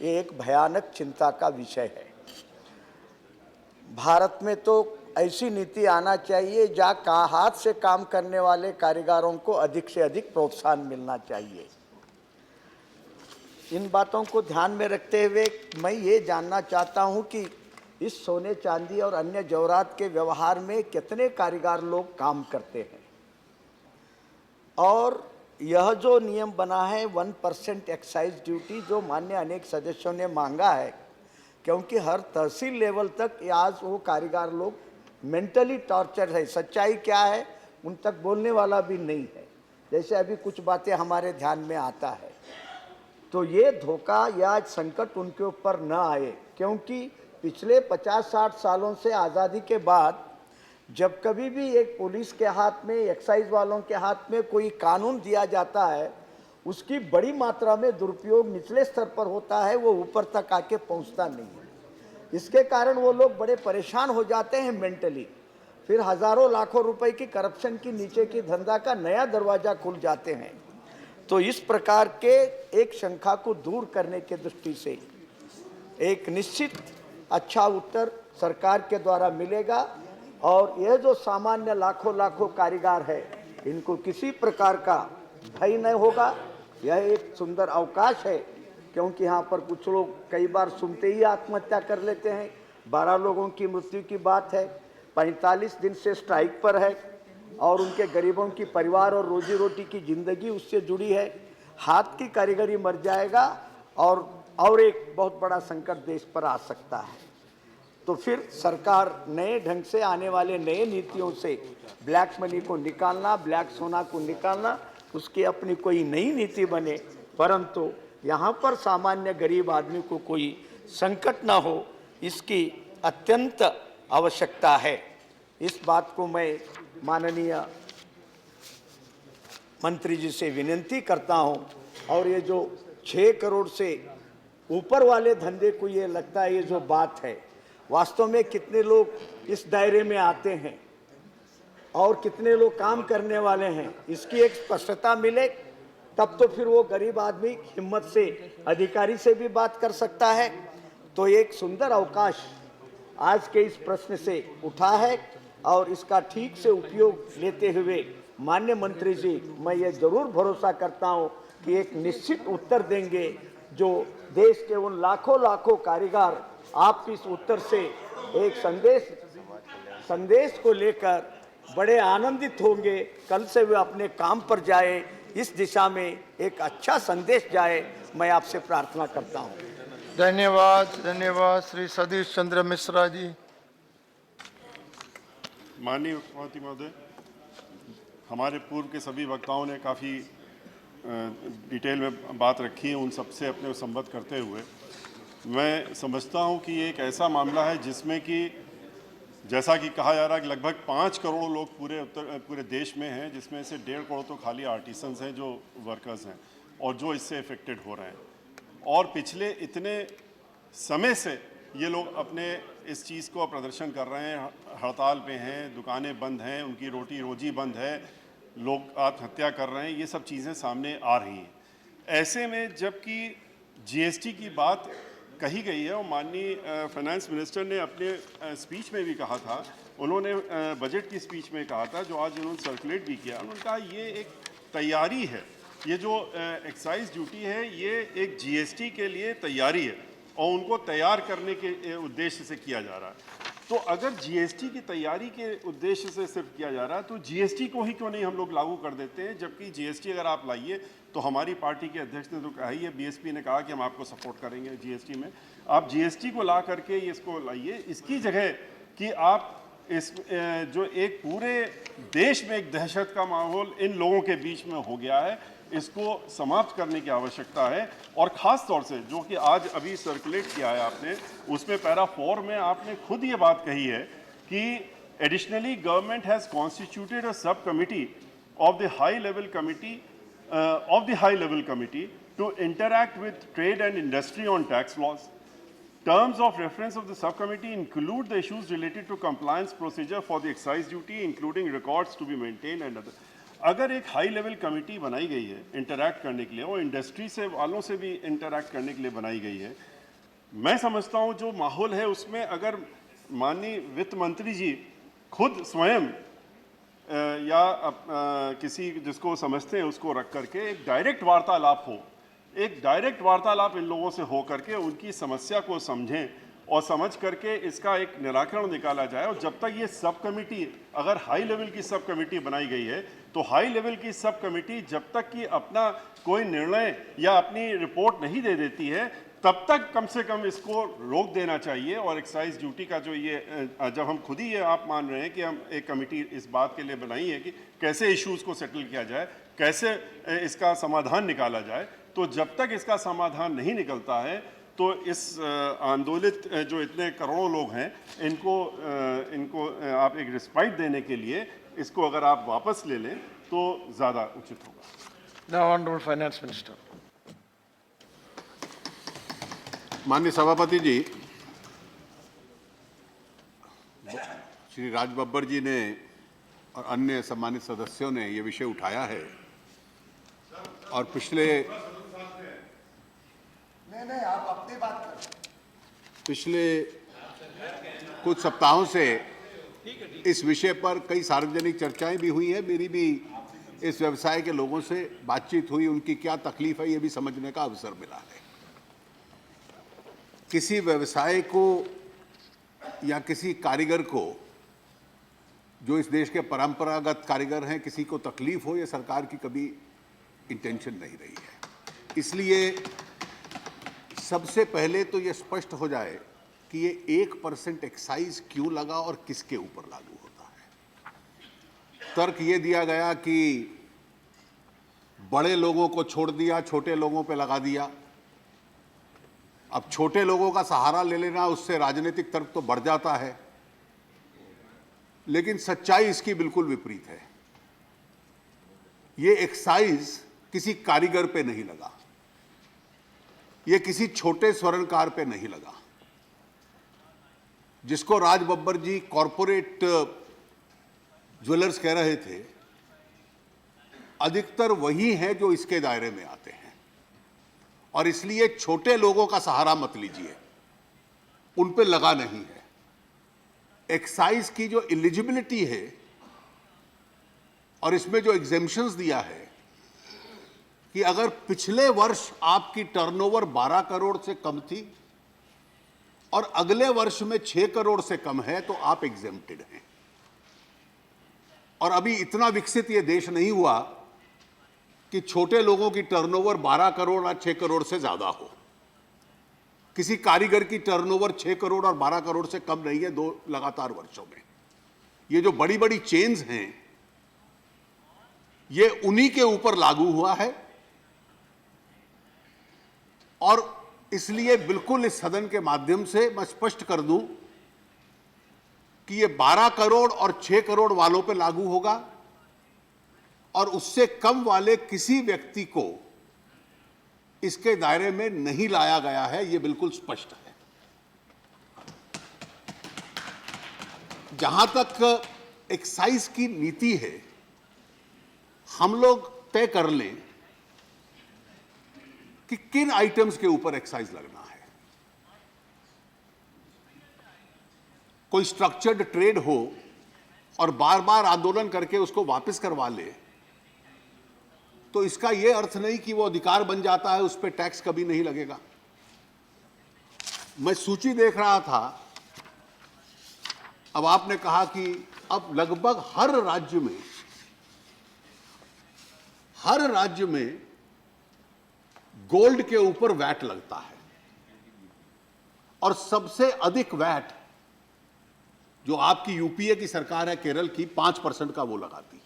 ये एक भयानक चिंता का विषय है। भारत में तो ऐसी नीति आना चाहिए जहाँ हाथ से काम करने वाले कारीगरों को अधिक से अधिक प्रोत्साहन मिलना चाहिए। इन बातों को ध्यान में रखते हुए मैं ये जानना चाहता हूँ कि इस सोने चांदी और अन्य जवाहरात के व्यवहार में कितने कारीगर लोग काम करते हैं। और यह जो नियम बना है 1% एक्साइज ड्यूटी, जो मान्य अनेक सदस्यों ने मांगा है, क्योंकि हर तहसील लेवल तक आज वो कारीगर लोग मेंटली टॉर्चर है। सच्चाई क्या है उन तक बोलने वाला भी नहीं है, जैसे अभी कुछ बातें हमारे ध्यान में आता है। तो ये धोखा या संकट उनके ऊपर न आए, क्योंकि पिछले 50-60 सालों से आज़ादी के बाद जब कभी भी एक पुलिस के हाथ में, एक्साइज वालों के हाथ में कोई कानून दिया जाता है, उसकी बड़ी मात्रा में दुरुपयोग निचले स्तर पर होता है, वो ऊपर तक आके पहुंचता नहीं है। इसके कारण वो लोग बड़े परेशान हो जाते हैं मेंटली, फिर हजारों लाखों रुपए की करप्शन की नीचे की धंधा का नया दरवाजा खुल जाते हैं। तो इस प्रकार के एक शंका को दूर करने की दृष्टि से एक निश्चित अच्छा उत्तर सरकार के द्वारा मिलेगा, और यह जो सामान्य लाखों लाखों कारीगर है, इनको किसी प्रकार का भय नहीं होगा। यह एक सुंदर अवकाश है, क्योंकि यहाँ पर कुछ लोग कई बार सुनते ही आत्महत्या कर लेते हैं। 12 लोगों की मृत्यु की बात है, 45 दिन से स्ट्राइक पर है, और उनके गरीबों की परिवार और रोजी रोटी की जिंदगी उससे जुड़ी है। हाथ की कारीगरी मर जाएगा और एक बहुत बड़ा संकट देश पर आ सकता है। तो फिर सरकार नए ढंग से आने वाले नए नीतियों से ब्लैक मनी को निकालना, ब्लैक सोना को निकालना, उसकी अपनी कोई नई नीति बने, परंतु यहाँ पर सामान्य गरीब आदमी को कोई संकट ना हो, इसकी अत्यंत आवश्यकता है। इस बात को मैं माननीय मंत्री जी से विनती करता हूँ। और ये जो 6 करोड़ से ऊपर वाले धंधे को ये लगता है, ये जो बात है, वास्तव में कितने लोग इस दायरे में आते हैं और कितने लोग काम करने वाले हैं, इसकी एक स्पष्टता मिले, तब तो फिर वो गरीब आदमी हिम्मत से अधिकारी से भी बात कर सकता है। तो एक सुंदर अवकाश आज के इस प्रश्न से उठा है, और इसका ठीक से उपयोग लेते हुए माननीय मंत्री जी, मैं ये जरूर भरोसा करता हूँ कि एक निश्चित उत्तर देंगे, जो देश के उन लाखों लाखों कारीगर आप इस उत्तर से एक संदेश को लेकर बड़े आनंदित होंगे। कल से वे अपने काम पर जाए, इस दिशा में एक अच्छा संदेश जाए, मैं आपसे प्रार्थना करता हूँ। धन्यवाद, धन्यवाद। श्री सतीश चंद्र मिश्रा जी। माननीय मुख्यमंत्री महोदय, हमारे पूर्व के सभी वक्ताओं ने काफ़ी डिटेल में बात रखी है। उन सबसे अपने को संबद्ध करते हुए मैं समझता हूं कि ये एक ऐसा मामला है जिसमें कि जैसा कि कहा जा रहा है कि लगभग 5 करोड़ लोग पूरे देश में हैं, जिसमें से 1.5 करोड़ तो खाली आर्टिसंस हैं जो वर्कर्स हैं और जो इससे इफेक्टेड हो रहे हैं। और पिछले इतने समय से ये लोग अपने इस चीज़ को प्रदर्शन कर रहे हैं, हड़ताल पे हैं, दुकानें बंद हैं, उनकी रोटी रोजी बंद है, लोग आत्महत्या कर रहे हैं, ये सब चीज़ें सामने आ रही हैं। ऐसे में जबकि जीएसटी की बात कही गई है, और माननीय फाइनेंस मिनिस्टर ने अपने स्पीच में भी कहा था, उन्होंने बजट की स्पीच में कहा था, जो आज उन्होंने सर्कुलेट भी किया, उन्होंने कहा ये एक तैयारी है, ये जो एक्साइज ड्यूटी है ये एक जीएसटी के लिए तैयारी है और उनको तैयार करने के उद्देश्य से किया जा रहा है। तो अगर जीएसटी की तैयारी के उद्देश्य से सिर्फ किया जा रहा है तो जीएसटी को ही क्यों नहीं हम लोग लागू कर देते हैं, जबकि जीएसटी अगर आप लाइए तो हमारी पार्टी के अध्यक्ष ने तो कहा ही है, बीएसपी ने कहा कि हम आपको सपोर्ट करेंगे जीएसटी में, आप जीएसटी को ला करके इसको लाइए, इसकी जगह कि आप इस जो एक पूरे देश में एक दहशत का माहौल इन लोगों के बीच में हो गया है, इसको समाप्त करने की आवश्यकता है। और ख़ास तौर से जो कि आज अभी सर्कुलेट किया है आपने, उसमें पैरा 4 में आपने खुद ये बात कही है कि additionally government has constituted a sub committee of the high level committee to interact with trade and industry on tax laws. Terms of reference of the subcommittee include the issues related to compliance procedure for the excise duty, including records to be maintained and other. अगर एक high level committee बनाई गई है interact करने के लिए और industry से वालों से भी इंटरैक्ट करने के लिए बनाई गई है, मैं समझता हूँ जो माहौल है उसमें अगर माननीय वित्त मंत्री जी खुद स्वयं या किसी जिसको समझते हैं उसको रख करके एक डायरेक्ट वार्तालाप हो, एक डायरेक्ट वार्तालाप इन लोगों से हो करके उनकी समस्या को समझें और समझ करके इसका एक निराकरण निकाला जाए। और जब तक ये सब कमेटी, अगर हाई लेवल की सब कमेटी बनाई गई है, तो हाई लेवल की सब कमेटी जब तक कि अपना कोई निर्णय या अपनी रिपोर्ट नहीं दे देती है, तब तक कम से कम इसको रोक देना चाहिए। और एक्साइज ड्यूटी का जो ये, जब हम खुद ही ये आप मान रहे हैं कि हम एक कमेटी इस बात के लिए बनाई है कि कैसे इश्यूज़ को सेटल किया जाए, कैसे इसका समाधान निकाला जाए, तो जब तक इसका समाधान नहीं निकलता है तो इस आंदोलित जो इतने करोड़ों लोग हैं, इनको आप एक रिस्पाइट देने के लिए इसको अगर आप वापस ले लें तो ज़्यादा उचित होगा। Now, Honorable Finance Minister. माननीय सभापति जी, श्री राज बब्बर जी ने और अन्य सम्मानित सदस्यों ने ये विषय उठाया है और पिछले कुछ सप्ताहों से इस विषय पर कई सार्वजनिक चर्चाएं भी हुई हैं। मेरी भी इस व्यवसाय के लोगों से बातचीत हुई, उनकी क्या तकलीफ है ये भी समझने का अवसर मिला है। किसी व्यवसाय को या किसी कारीगर को, जो इस देश के परंपरागत कारीगर हैं, किसी को तकलीफ हो, ये सरकार की कभी इंटेंशन नहीं रही है। इसलिए सबसे पहले तो ये स्पष्ट हो जाए कि ये 1% एक्साइज क्यों लगा और किसके ऊपर लागू होता है। तर्क ये दिया गया कि बड़े लोगों को छोड़ दिया, छोटे लोगों पे लगा दिया। अब छोटे लोगों का सहारा ले लेना, उससे राजनीतिक तर्क तो बढ़ जाता है, लेकिन सच्चाई इसकी बिल्कुल विपरीत है। ये एक्साइज किसी कारीगर पे नहीं लगा, ये किसी छोटे स्वर्णकार पे नहीं लगा। जिसको राज बब्बर जी कॉरपोरेट ज्वेलर्स कह रहे थे, अधिकतर वही हैं जो इसके दायरे में आते हैं। और इसलिए छोटे लोगों का सहारा मत लीजिए, उन पे लगा नहीं है। एक्साइज की जो एलिजिबिलिटी है और इसमें जो एग्जेम्पशंस दिया है कि अगर पिछले वर्ष आपकी टर्नओवर 12 करोड़ से कम थी और अगले वर्ष में 6 करोड़ से कम है तो आप एग्जेम्प्टेड हैं। और अभी इतना विकसित ये देश नहीं हुआ कि छोटे लोगों की टर्नओवर 12 करोड़ या 6 करोड़ से ज्यादा हो। किसी कारीगर की टर्नओवर 6 करोड़ और 12 करोड़ से कम नहीं है 2 लगातार वर्षों में। ये जो बड़ी बड़ी चेन्स हैं, ये उन्हीं के ऊपर लागू हुआ है। और इसलिए बिल्कुल इस सदन के माध्यम से मैं स्पष्ट कर दूं कि ये 12 करोड़ और 6 करोड़ वालों पे लागू होगा और उससे कम वाले किसी व्यक्ति को इसके दायरे में नहीं लाया गया है, ये बिल्कुल स्पष्ट है। जहां तक एक्साइज की नीति है, हम लोग तय कर लें कि किन आइटम्स के ऊपर एक्साइज लगना है। कोई स्ट्रक्चर्ड ट्रेड हो और बार बार आंदोलन करके उसको वापस करवा ले, तो इसका यह अर्थ नहीं कि वो अधिकार बन जाता है, उस पर टैक्स कभी नहीं लगेगा। मैं सूची देख रहा था, अब आपने कहा कि अब लगभग हर राज्य में गोल्ड के ऊपर वैट लगता है और सबसे अधिक वैट जो आपकी यूपीए की सरकार है, केरल की, 5% का वो लगाती है।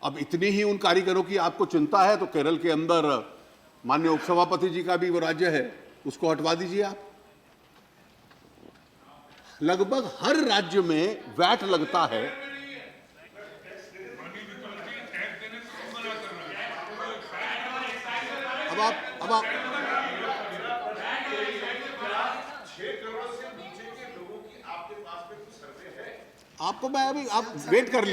अब इतनी ही उन कारीगरों की आपको चिंता है तो केरल के अंदर माननीय उपसभापति जी का भी वो राज्य है, उसको हटवा दीजिए आप। लगभग हर राज्य में वैट लगता है। अब आप आपको मैं अभी, आप वेट कर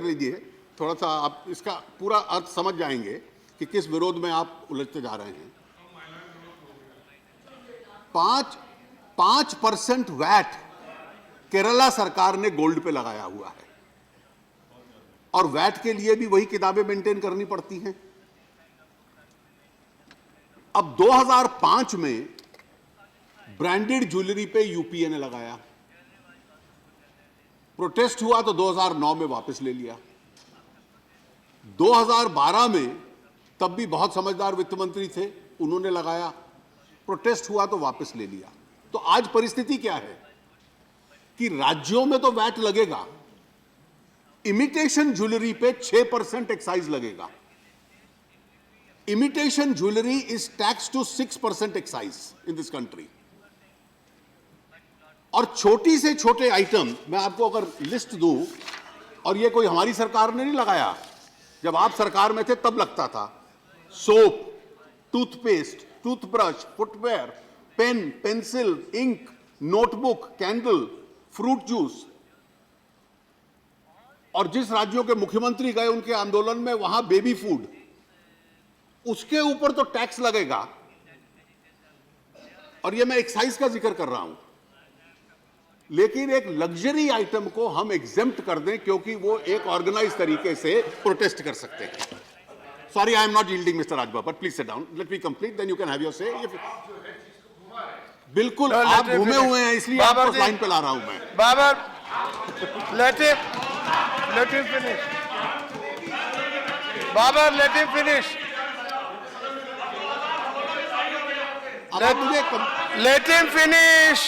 लीजिए थोड़ा सा, आप इसका पूरा अर्थ समझ जाएंगे कि किस विरोध में आप उलझते जा रहे हैं। 5% वैट केरला सरकार ने गोल्ड पे लगाया हुआ है और वैट के लिए भी वही किताबें मेंटेन करनी पड़ती हैं। अब 2005 में ब्रांडेड ज्वेलरी पे यूपीए ने लगाया, प्रोटेस्ट हुआ तो 2009 में वापस ले लिया, 2012 में तब भी बहुत समझदार वित्त मंत्री थे, उन्होंने लगाया, प्रोटेस्ट हुआ तो वापस ले लिया। तो आज परिस्थिति क्या है कि राज्यों में तो वैट लगेगा, इमिटेशन ज्वेलरी पे 6% एक्साइज लगेगा। Imitation jewellery is tax to 6% excise in this country. और छोटी से छोटे आइटम मैं आपको अगर लिस्ट दूं, और ये कोई हमारी सरकार ने नहीं लगाया, जब आप सरकार में थे तब लगता था, soap, toothpaste, toothbrush, footwear, pen, pencil, ink, notebook, candle, fruit juice. और जिस राज्यों के मुख्यमंत्री गए उनके आंदोलन में, वहां बेबी फूड, उसके ऊपर तो टैक्स लगेगा। और ये मैं एक्साइज का जिक्र कर रहा हूं, लेकिन एक लग्जरी आइटम को हम एग्जेम्प्ट कर दें क्योंकि वो एक ऑर्गेनाइज तरीके से प्रोटेस्ट कर सकते हैं। Sorry, I am not yielding mister Raj Babbar, please sit down, let me complete, then you can have your say. बिल्कुल, आप घूमे हुए हैं इसलिए आपको लाइन पे ला रहा हूं मैं। Babar, let him finish. Babar, let him finish. Let him finish.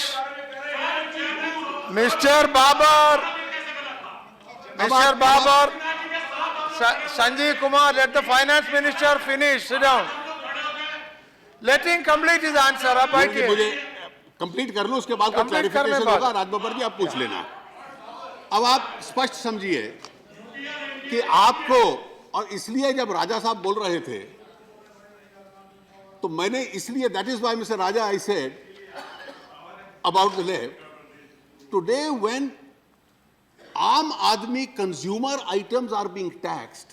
Mr. Babar, Sanjeev Kumar, let the finance minister finish. Sit down. Let him complete his answer. आप बैठिए। मुझे कंप्लीट कर लो, उसके बाद कोई क्लैरिफिकेशन होगा, राज बब्बर जी आप पूछ लेना। अब आप स्पष्ट समझिए कि आपको, और इसलिए जब राजा साहब बोल रहे थे तो मैंने इसलिए, that is why mister Raja I said about the left, today when आम आदमी consumer items are being taxed,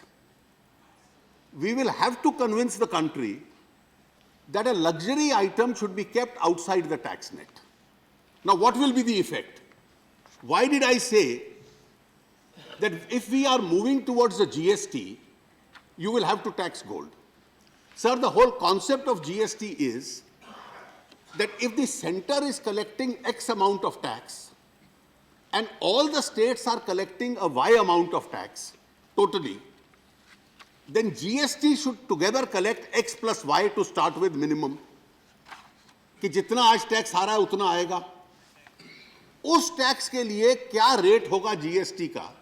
we will have to convince the country that a luxury item should be kept outside the tax net. Now, what will be the effect? Why did I say that if we are moving towards the GST, you will have to tax gold? Sir, the whole concept of GST is that if the center is collecting X amount of tax and all the states are collecting a Y amount of tax totally, then GST should together collect X plus Y to start with minimum. कि जितना आज tax आ रहा है उतना आएगा, उस tax के लिए क्या रेट होगा जीएसटी का,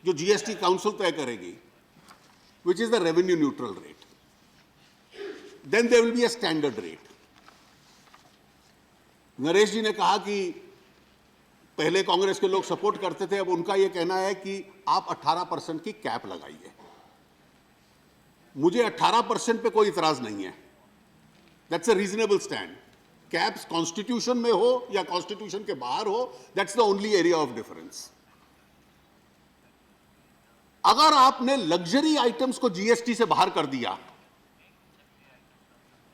जो जीएसटी काउंसिल तय करेगी, which is the revenue neutral rate. Then there will be a standard rate. Naresh जी ने कहा कि पहले कांग्रेस के लोग सपोर्ट करते थे, अब उनका यह कहना है कि आप 18% की कैप लगाइए। मुझे 18% पे कोई इतराज नहीं है, that's a reasonable stand. Caps constitution में हो या कॉन्स्टिट्यूशन के बाहर हो, that's the only area of difference. अगर आपने लग्जरी आइटम्स को जीएसटी से बाहर कर दिया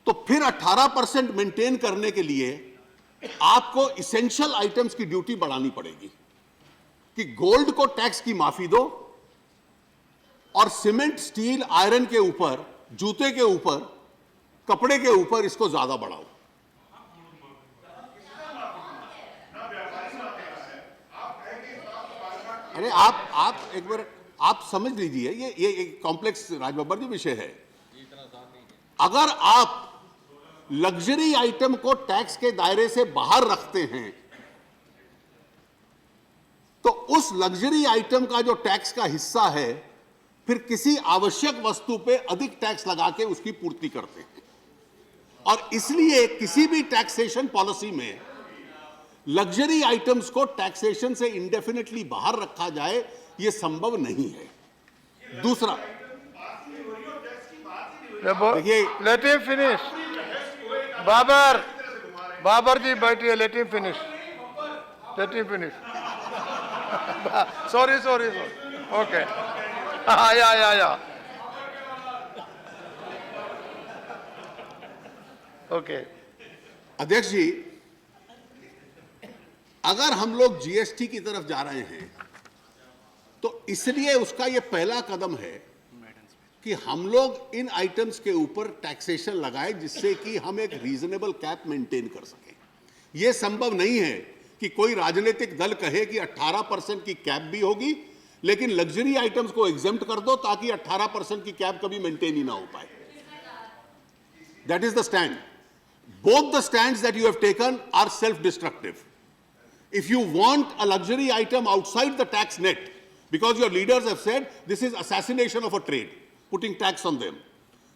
तो फिर 18% मेंटेन करने के लिए आपको इसेंशियल आइटम्स की ड्यूटी बढ़ानी पड़ेगी कि गोल्ड को टैक्स की माफी दो और सीमेंट, स्टील, आयरन के ऊपर, जूते के ऊपर, कपड़े के ऊपर इसको ज्यादा बढ़ाओ। अरे आप एक बार आप समझ लीजिए, ये एक कॉम्प्लेक्स राजबब्बर जी विषय है। अगर आप लग्जरी आइटम को टैक्स के दायरे से बाहर रखते हैं तो उस लग्जरी आइटम का जो टैक्स का हिस्सा है फिर किसी आवश्यक वस्तु पे अधिक टैक्स लगा के उसकी पूर्ति करते हैं। और इसलिए किसी भी टैक्सेशन पॉलिसी में लग्जरी आइटम्स को टैक्सेशन से इंडेफिनेटली बाहर रखा जाए, यह संभव नहीं है। दूसरा, देखिए, लेट हिम फिनिश। बाबर जी बैठिए, let him finish, let him finish. Sorry, okay, या ओके। अध्यक्ष जी, अगर हम लोग जीएसटी की तरफ जा रहे हैं तो इसलिए उसका यह पहला कदम है कि हम लोग इन आइटम्स के ऊपर टैक्सेशन लगाए जिससे कि हम एक रीजनेबल कैप मेंटेन कर सकें। यह संभव नहीं है कि कोई राजनीतिक दल कहे कि 18% की कैप भी होगी, लेकिन लग्जरी आइटम्स को एग्जेम्प्ट कर दो ताकि 18% की कैप कभी मेंटेन ही ना हो पाए। That is the stand. Both the stands that you have taken are self-destructive. If you want a luxury item outside the tax net, because your leaders have said this is assassination of a trade, putting tax on them.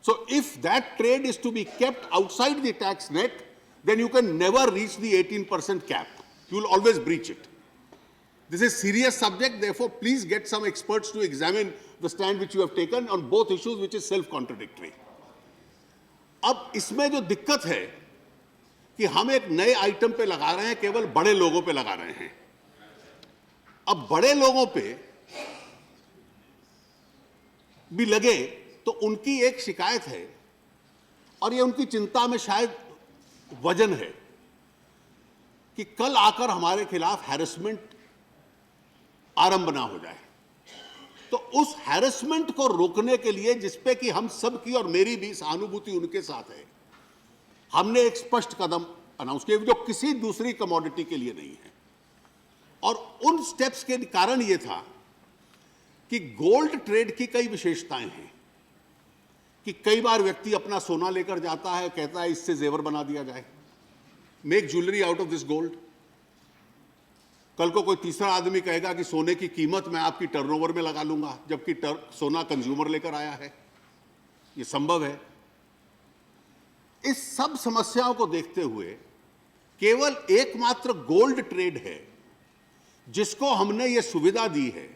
So if that trade is to be kept outside the tax net, then you can never reach the 18% cap. You will always breach it. This is a serious subject, therefore please get some experts to examine the stand which you have taken on both issues, which is self-contradictory. अब इसमें जो दिक्कत है कि हम एक नए item पे लगा रहे हैं, केवल बड़े लोगों पे लगा रहे हैं। अब बड़े लोगों पे भी लगे तो उनकी एक शिकायत है, और ये उनकी चिंता में शायद वजन है, कि कल आकर हमारे खिलाफ हैरेसमेंट आरंभ ना हो जाए। तो उस हैरेसमेंट को रोकने के लिए, जिसपे कि हम सब की और मेरी भी सहानुभूति उनके साथ है, हमने एक स्पष्ट कदम अनाउंस किया जो किसी दूसरी कमोडिटी के लिए नहीं है। और उन स्टेप्स के कारण यह था कि गोल्ड ट्रेड की कई विशेषताएं हैं, कि कई बार व्यक्ति अपना सोना लेकर जाता है, कहता है इससे जेवर बना दिया जाए, make jewellery out of this gold. कल को कोई तीसरा आदमी कहेगा कि सोने की कीमत मैं आपकी टर्नओवर में लगा लूंगा, जबकि सोना कंज्यूमर लेकर आया है। यह संभव है। इस सब समस्याओं को देखते हुए केवल एकमात्र गोल्ड ट्रेड है जिसको हमने ये सुविधा दी है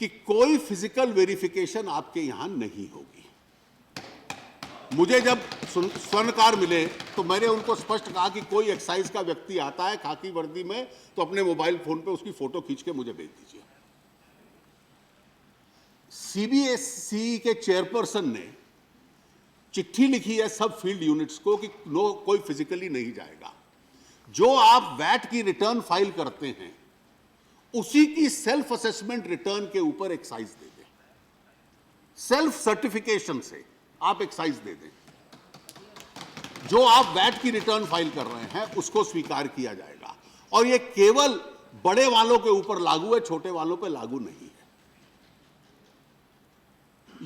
कि कोई फिजिकल वेरिफिकेशन आपके यहां नहीं होगी। मुझे जब स्वर्णकार मिले तो मैंने उनको स्पष्ट कहा कि कोई एक्साइज का व्यक्ति आता है खाकी वर्दी में, तो अपने मोबाइल फोन पे उसकी फोटो खींच के मुझे भेज दीजिए। सीबीएसई के चेयरपर्सन ने चिट्ठी लिखी है सब फील्ड यूनिट्स को कि नो, कोई फिजिकली नहीं जाएगा। जो आप वैट की रिटर्न फाइल करते हैं उसी की सेल्फ असेसमेंट रिटर्न के ऊपर एक्साइज दे दें, सेल्फ सर्टिफिकेशन से आप एक्साइज दे दें। जो आप वैट की रिटर्न फाइल कर रहे हैं उसको स्वीकार किया जाएगा, और यह केवल बड़े वालों के ऊपर लागू है, छोटे वालों पर लागू नहीं है।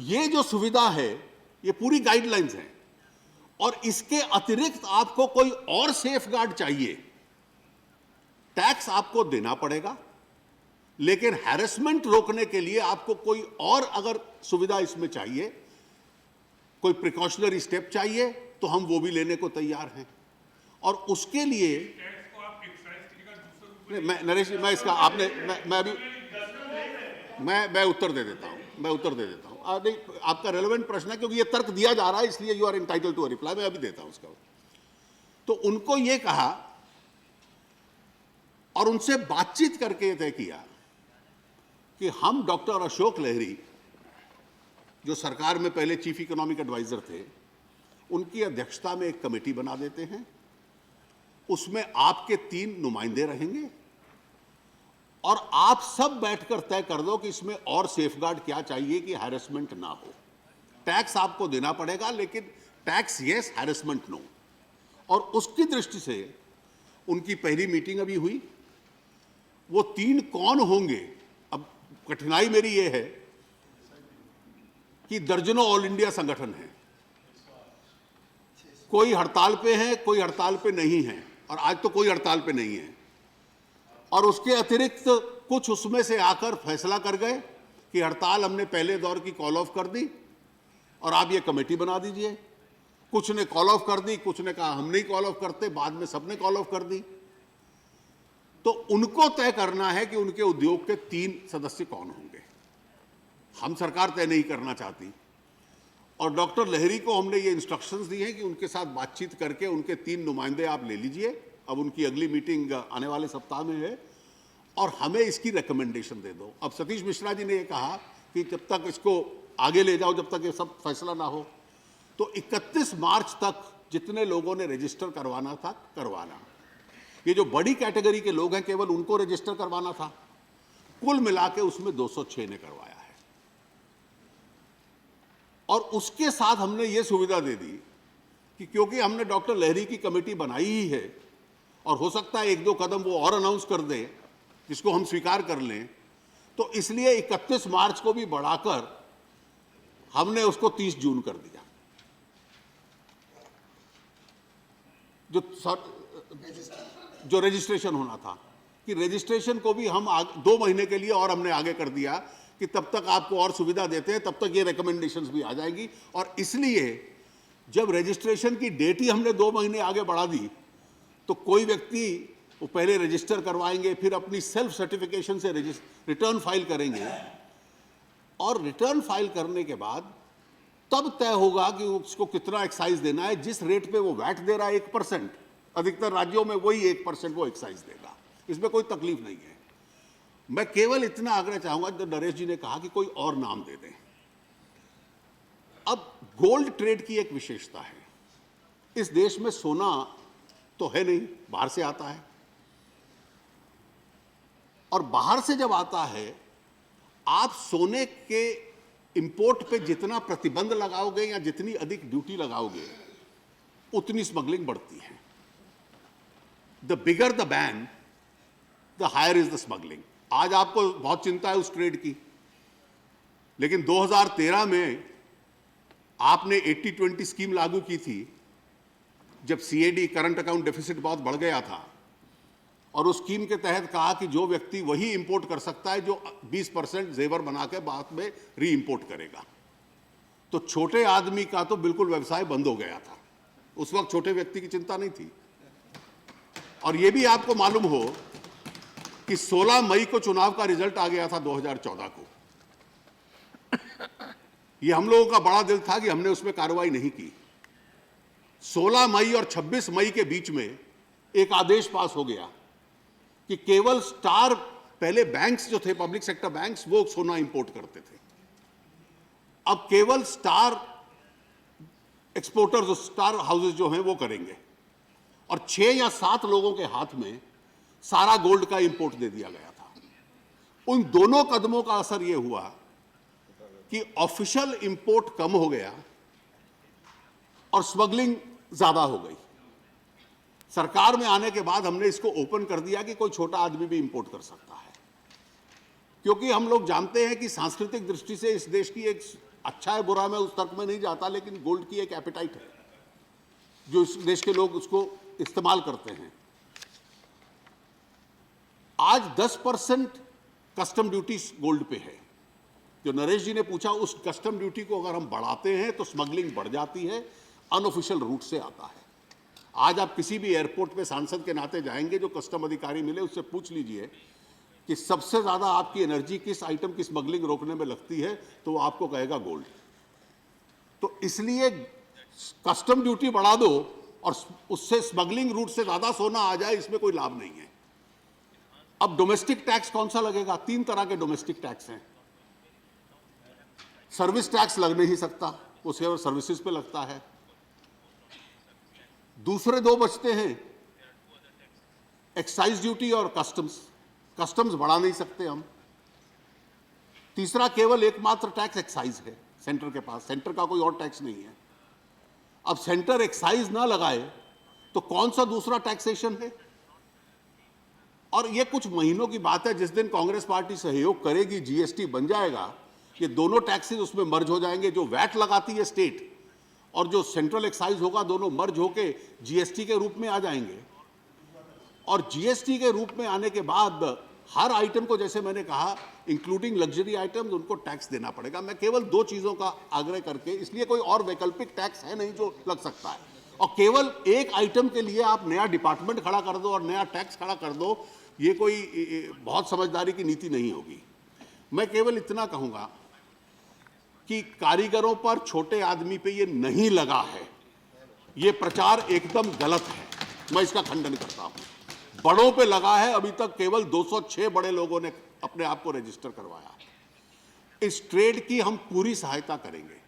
यह जो सुविधा है ये पूरी गाइडलाइंस हैं, और इसके अतिरिक्त आपको कोई और सेफगार्ड चाहिए, टैक्स आपको देना पड़ेगा, लेकिन हैरेसमेंट रोकने के लिए आपको कोई और अगर सुविधा इसमें चाहिए, कोई प्रिकॉशनरी स्टेप चाहिए, तो हम वो भी लेने को तैयार हैं। और उसके लिए नरेश जी, मैं इसका आपने मैं अभी मैं उत्तर दे देता हूं। नहीं, आपका रेलेवेंट प्रश्न है क्योंकि ये तर्क दिया जा रहा है, इसलिए you are entitle to a reply. मैं अभी देता हूं उसका। तो उनको ये कहा और उनसे बातचीत करके तय किया कि हम डॉक्टर अशोक लहरी, जो सरकार में पहले चीफ इकोनॉमिक एडवाइजर थे, उनकी अध्यक्षता में एक कमेटी बना देते हैं। उसमें आपके 3 नुमाइंदे रहेंगे, और आप सब बैठकर तय कर दो कि इसमें और सेफगार्ड क्या चाहिए कि हैरेसमेंट ना हो। टैक्स आपको देना पड़ेगा, लेकिन टैक्स यस, हैरेसमेंट नो। और उसकी दृष्टि से उनकी पहली मीटिंग अभी हुई। वो 3 कौन होंगे? अब कठिनाई मेरी ये है कि दर्जनों ऑल इंडिया संगठन हैं, कोई हड़ताल पे है, कोई हड़ताल पे नहीं है, और आज तो कोई हड़ताल पे नहीं है। और उसके अतिरिक्त कुछ उसमें से आकर फैसला कर गए कि हड़ताल हमने पहले दौर की कॉल ऑफ कर दी और आप ये कमेटी बना दीजिए। कुछ ने कॉल ऑफ कर दी, कुछ ने कहा हम नहीं कॉल ऑफ करते, बाद में सबने कॉल ऑफ कर दी। तो उनको तय करना है कि उनके उद्योग के 3 सदस्य कौन होंगे। हम सरकार तय नहीं करना चाहती, और डॉक्टर लहरी को हमने ये इंस्ट्रक्शंस दी हैं कि उनके साथ बातचीत करके उनके 3 नुमाइंदे आप ले लीजिए। अब उनकी अगली मीटिंग आने वाले सप्ताह में है, और हमें इसकी रिकमेंडेशन दे दो। अब सतीश मिश्रा जी ने ये कहा कि जब तक इसको आगे ले जाओ, जब तक ये सब फैसला ना हो, तो 31 मार्च तक जितने लोगों ने रजिस्टर करवाना था करवाना। ये जो बड़ी कैटेगरी के लोग हैं केवल उनको रजिस्टर करवाना था, कुल मिला के उसमें 206 ने करवाया है। और उसके साथ हमने ये सुविधा दे दी कि क्योंकि हमने डॉक्टर लहरी की कमेटी बनाई ही है और हो सकता है 1-2 कदम वो और अनाउंस कर दें जिसको हम स्वीकार कर लें, तो इसलिए 31 मार्च को भी बढ़ाकर हमने उसको 30 जून कर दिया। जो रजिस्ट्रेशन होना था कि रजिस्ट्रेशन को भी हम 2 महीने के लिए और हमने आगे कर दिया कि तब तक आपको और सुविधा देते हैं, तब तक ये रिकमेंडेशंस भी आ जाएंगी। और इसलिए जब रजिस्ट्रेशन की डेट ही हमने 2 महीने आगे बढ़ा दी तो कोई व्यक्ति वो पहले रजिस्टर करवाएंगे, फिर अपनी सेल्फ सर्टिफिकेशन से रिटर्न फाइल करेंगे और रिटर्न फाइल करने के बाद तब तय होगा कि उसको कितना एक्साइज देना है। जिस रेट पे वो वैट दे रहा है 1%, अधिकतर राज्यों में वही 1% वो एक्साइज देगा, इसमें कोई तकलीफ नहीं है। मैं केवल इतना आग्रह चाहूंगा, जो नरेश जी ने कहा कि कोई और नाम दे दें। अब गोल्ड ट्रेड की एक विशेषता है, इस देश में सोना तो है नहीं, बाहर से आता है, और बाहर से जब आता है आप सोने के इंपोर्ट पे जितना प्रतिबंध लगाओगे या जितनी अधिक ड्यूटी लगाओगे उतनी स्मगलिंग बढ़ती है। The bigger the ban the higher is the smuggling. आज आपको बहुत चिंता है उस ट्रेड की, लेकिन 2013 में आपने 80-20 स्कीम लागू की थी जब सीएडी करंट अकाउंट डेफिसिट बहुत बढ़ गया था, और उस स्कीम के तहत कहा कि जो व्यक्ति वही इंपोर्ट कर सकता है जो 20% जेवर बना के बाद में री इंपोर्ट करेगा। तो छोटे आदमी का तो बिल्कुल व्यवसाय बंद हो गया था। उस वक्त छोटे व्यक्ति की चिंता नहीं थी। और यह भी आपको मालूम हो कि 16 मई को चुनाव का रिजल्ट आ गया था 2014 को। यह हम लोगों का बड़ा दिल था कि हमने उसमें कार्रवाई नहीं की। 16 मई और 26 मई के बीच में एक आदेश पास हो गया कि केवल स्टार, पहले बैंक्स जो थे पब्लिक सेक्टर बैंक्स, वो सोना इंपोर्ट करते थे। अब केवल स्टार एक्सपोर्टर्स, स्टार हाउसेस जो हैं वो करेंगे, और 6 या 7 लोगों के हाथ में सारा गोल्ड का इंपोर्ट दे दिया गया था। उन दोनों कदमों का असर यह हुआ कि ऑफिशियल इंपोर्ट कम हो गया और स्मगलिंग ज्यादा हो गई। सरकार में आने के बाद हमने इसको ओपन कर दिया कि कोई छोटा आदमी भी इंपोर्ट कर सकता है, क्योंकि हम लोग जानते हैं कि सांस्कृतिक दृष्टि से इस देश की एक, अच्छा है बुरा मैं उस तर्क में नहीं जाता, लेकिन गोल्ड की एक एपेटाइट है जो इस देश के लोग उसको इस्तेमाल करते हैं। आज 10% कस्टम ड्यूटी गोल्ड पे है। जो नरेश जी ने पूछा, उस कस्टम ड्यूटी को अगर हम बढ़ाते हैं तो स्मगलिंग बढ़ जाती है, अनऑफिशियल रूट से आता है। आज आप किसी भी एयरपोर्ट पे सांसद के नाते जाएंगे, जो कस्टम अधिकारी मिले उससे पूछ लीजिए कि सबसे ज्यादा आपकी एनर्जी किस आइटम की स्मगलिंग रोकने में लगती है, तो वो आपको कहेगा गोल्ड। तो इसलिए कस्टम ड्यूटी बढ़ा दो और उससे स्मगलिंग रूट से ज्यादा सोना आ जाए, इसमें कोई लाभ नहीं है। अब डोमेस्टिक टैक्स कौन सा लगेगा? 3 तरह के डोमेस्टिक टैक्स हैं। सर्विस टैक्स लग नहीं सकता, वो सिर्फ सर्विसेज पे लगता है। दूसरे 2 बचते हैं, एक्साइज ड्यूटी और कस्टम्स। कस्टम्स बढ़ा नहीं सकते हम। तीसरा केवल एकमात्र टैक्स एक्साइज है सेंटर के पास, सेंटर का कोई और टैक्स नहीं है। अब सेंटर एक्साइज ना लगाए तो कौन सा दूसरा टैक्सेशन है? और ये कुछ महीनों की बात है, जिस दिन कांग्रेस पार्टी सहयोग करेगी, जीएसटी बन जाएगा, ये दोनों टैक्सेस उसमें मर्ज हो जाएंगे। जो वैट लगाती है स्टेट और जो सेंट्रल एक्साइज होगा, दोनों मर्ज होके जीएसटी के रूप में आ जाएंगे। और जीएसटी के रूप में आने के बाद हर आइटम को, जैसे मैंने कहा, इंक्लूडिंग लग्जरी आइटम्स, उनको टैक्स देना पड़ेगा। मैं केवल 2 चीजों का आग्रह करके, इसलिए कोई और वैकल्पिक टैक्स है नहीं जो लग सकता है, और केवल एक आइटम के लिए आप नया डिपार्टमेंट खड़ा कर दो और नया टैक्स खड़ा कर दो, ये कोई बहुत समझदारी की नीति नहीं होगी। मैं केवल इतना कहूंगा कि कारीगरों पर, छोटे आदमी पे ये नहीं लगा है, ये प्रचार एकदम गलत है, मैं इसका खंडन करता हूं। बड़ों पे लगा है। अभी तक केवल 206 बड़े लोगों ने अपने आप को रजिस्टर करवाया है। इस ट्रेड की हम पूरी सहायता करेंगे।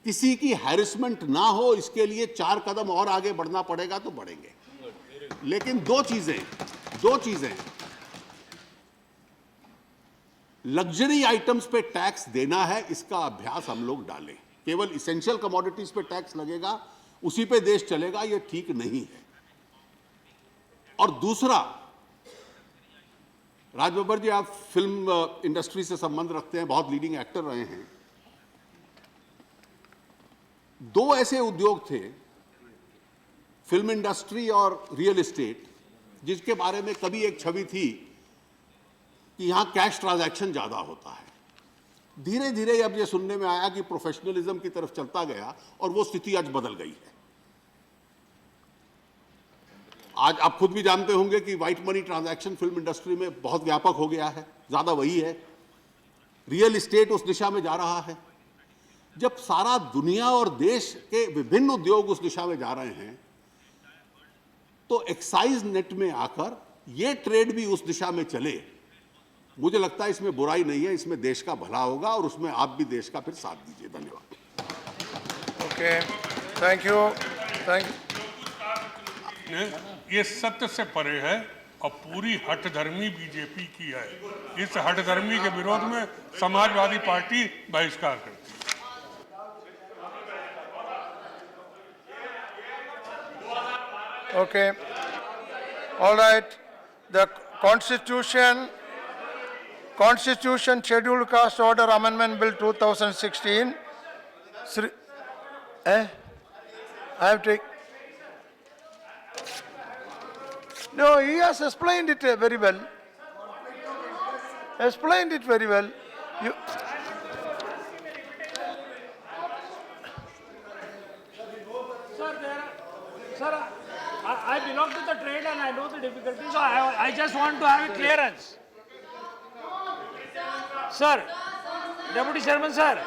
किसी की हैरेसमेंट ना हो, इसके लिए 4 कदम और आगे बढ़ना पड़ेगा तो बढ़ेंगे। लेकिन 2 चीजें, लग्जरी आइटम्स पे टैक्स देना है, इसका अभ्यास हम लोग डालें, केवल इसेंशियल कमोडिटीज पे टैक्स लगेगा, उसी पे देश चलेगा, ये ठीक नहीं है। और दूसरा, राज बब्बर जी, आप फिल्म इंडस्ट्री से संबंध रखते हैं, बहुत लीडिंग एक्टर रहे हैं। दो ऐसे उद्योग थे, फिल्म इंडस्ट्री और रियल एस्टेट, जिसके बारे में कभी एक छवि थी कि यहां कैश ट्रांजैक्शन ज्यादा होता है। धीरे धीरे अब ये सुनने में आया कि प्रोफेशनलिज्म की तरफ चलता गया और वो स्थिति आज बदल गई है। आज आप खुद भी जानते होंगे कि white money transaction film industry में बहुत व्यापक हो गया है, ज्यादा वही है। रियल एस्टेट उस दिशा में जा रहा है। जब सारा दुनिया और देश के विभिन्न उद्योग उस दिशा में जा रहे हैं, तो एक्साइज नेट में आकर ये ट्रेड भी उस दिशा में चले, मुझे लगता है इसमें बुराई नहीं है, इसमें देश का भला होगा और उसमें आप भी देश का फिर साथ दीजिए। धन्यवाद। Okay, thank you, thank you. ये सत्य से परे है और पूरी हठधर्मी बीजेपी की है। इस हठधर्मी के विरोध में समाजवादी पार्टी बहिष्कार करती है। Okay. All right. The Constitution Scheduled Caste Order Amendment Bill 2016. I have to. No, he has explained it very well. Explained it very well. You. Sir, I belong to the trade and I know the difficulties, so I just want to have a clearance. Sir, Deputy Chairman, sir,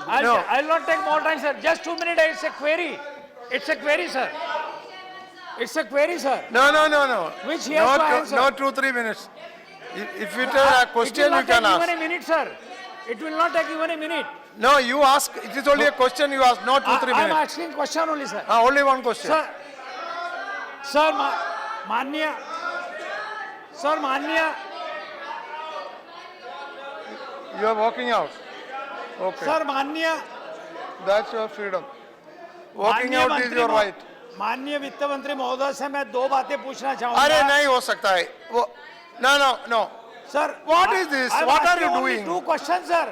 I'll not take more time, sir. Just 2 minutes, it's a query. It's a query, sir. It's a query, sir. No. Which he has to answer. No 2-3 minutes. If it is a question, you can It will not take ask. even a minute, sir. It will not take even a minute. No, you ask. It is only a question you ask, not 2-3 I am minutes. asking question only, sir. Only one question. Sir, माननीय, You are walking out. Okay. sir, माननीय, That's your freedom. Walking out is your right. माननीय वित्त मंत्री महोदय से मैं 2 बातें पूछना चाहूंगा। अरे नहीं हो सकता है वो। No. Sir, What is this? What are you doing? 2 questions, sir.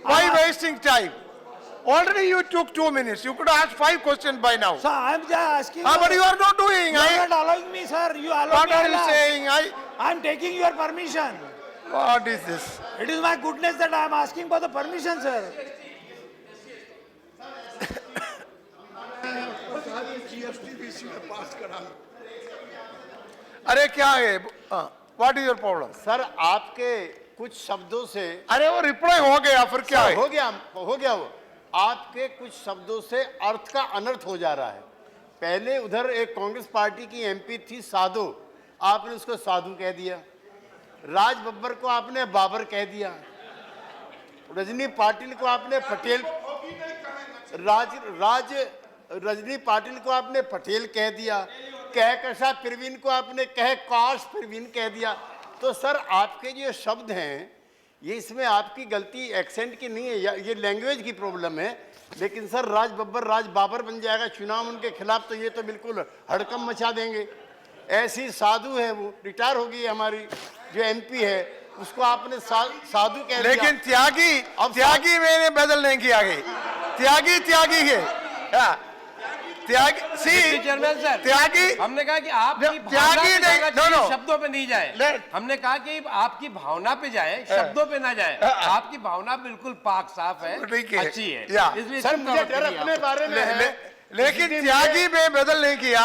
Why wasting time? Already you took 2 minutes. You could ask 5 questions by now. Sir, I am just asking. But you are not doing. You are not allowing me, sir. You allow What me. are you saying? I am taking your permission. What is this? It is my goodness that I am asking for the permission, sir. अरे क्या है? What is your problem? Sir आपके कुछ शब्दों से, अरे वो reply हो गया, फिर क्या है? हो गया वो। आपके कुछ शब्दों से अर्थ का अनर्थ हो जा रहा है। पहले उधर एक कांग्रेस पार्टी की एमपी थी साधु, आपने उसको साधु कह दिया। राज बब्बर को आपने बाबर कह दिया। रजनी पाटिल को आपने पटेल, रजनी पाटिल को आपने पटेल कह दिया। कहकशा परवीन को आपने काश परवीन कह दिया। तो सर आपके जो शब्द हैं, ये इसमें आपकी गलती एक्सेंट की नहीं है, ये लैंग्वेज की प्रॉब्लम है। लेकिन सर राज बब्बर राज बाबर बन जाएगा चुनाव उनके खिलाफ, तो ये तो बिल्कुल हड़कंप मचा देंगे। ऐसी साधु है, वो रिटायर हो गई हमारी जो एमपी है, उसको आपने साधु कह दिया। लेकिन त्यागी मैंने बदल नहीं किया है। त्यागी है। चेयरमैन सर, त्यागी हमने कहा कि आपकी त्यागी नहीं, शब्दों पे नहीं जाए। हमने कहा कि आपकी भावना पे जाए, शब्दों पे ना जाए। आपकी भावना बिल्कुल पाक साफ है, अच्छी है। इसलिए सर मुझे डर अपने बारे में है। लेकिन त्यागी में बदल नहीं किया।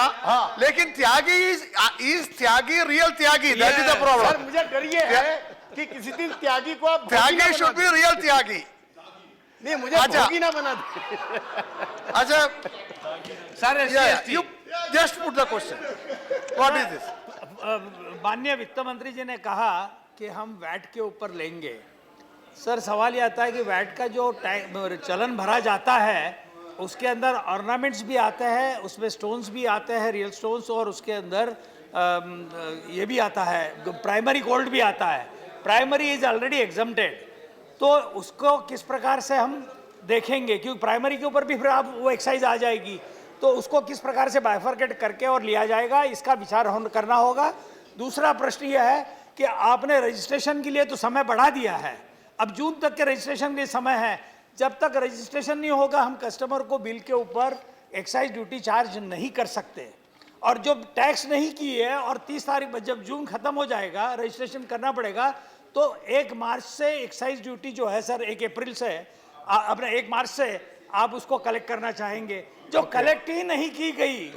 लेकिन Tyagi is Tyagi real Tyagi, that is the problem. Sir मुझे डर ये है कि किसी दिन त्यागी को आप त्यागी शुड बी रियल त्यागी। नहीं, मुझे भोगी ना बना दे। अच्छा sir, you just put the question. What is this? माननीय वित्त मंत्री जी ने कहा कि हम वैट के ऊपर लेंगे। सर सवाल ये आता है कि वैट का जो चलन भरा जाता है, उसके अंदर ऑर्नामेंट्स भी आते हैं, उसमें स्टोन्स भी आते हैं, रियल स्टोन्स, और उसके अंदर ये भी आता है, प्राइमरी गोल्ड भी आता है। प्राइमरी इज ऑलरेडी एग्जम्प्टेड, तो उसको किस प्रकार से हम देखेंगे, क्योंकि प्राइमरी के ऊपर भी फिर आप वो एक्साइज आ जाएगी, तो उसको किस प्रकार से बाइफरकेट करके और लिया जाएगा, इसका विचार करना होगा। दूसरा प्रश्न यह है कि आपने रजिस्ट्रेशन के लिए तो समय बढ़ा दिया है, अब जून तक के रजिस्ट्रेशन के समय है, जब तक रजिस्ट्रेशन नहीं होगा हम कस्टमर को बिल के ऊपर एक्साइज ड्यूटी चार्ज नहीं कर सकते। और जो टैक्स नहीं किए है और 30 तारीख जब जून खत्म हो जाएगा रजिस्ट्रेशन करना पड़ेगा, तो 1 मार्च से एक्साइज ड्यूटी जो है सर 1 अप्रैल से अपने 1 मार्च से आप उसको कलेक्ट करना चाहेंगे, जो कलेक्ट ही नहीं की गई,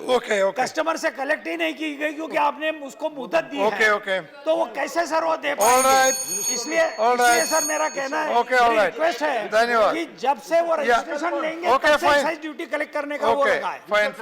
कस्टमर से कलेक्ट ही नहीं की गई क्योंकि आपने उसको मुद्दत दी है, तो वो कैसे सर वो दे पाएंगे? इसलिए सर मेरा कहना है, मेरी रिक्वेस्ट है कि जब से वो रजिस्ट्रेशन लेंगे तब से एक्साइज ड्यूटी कलेक्ट करने का वो रखा है। फाइन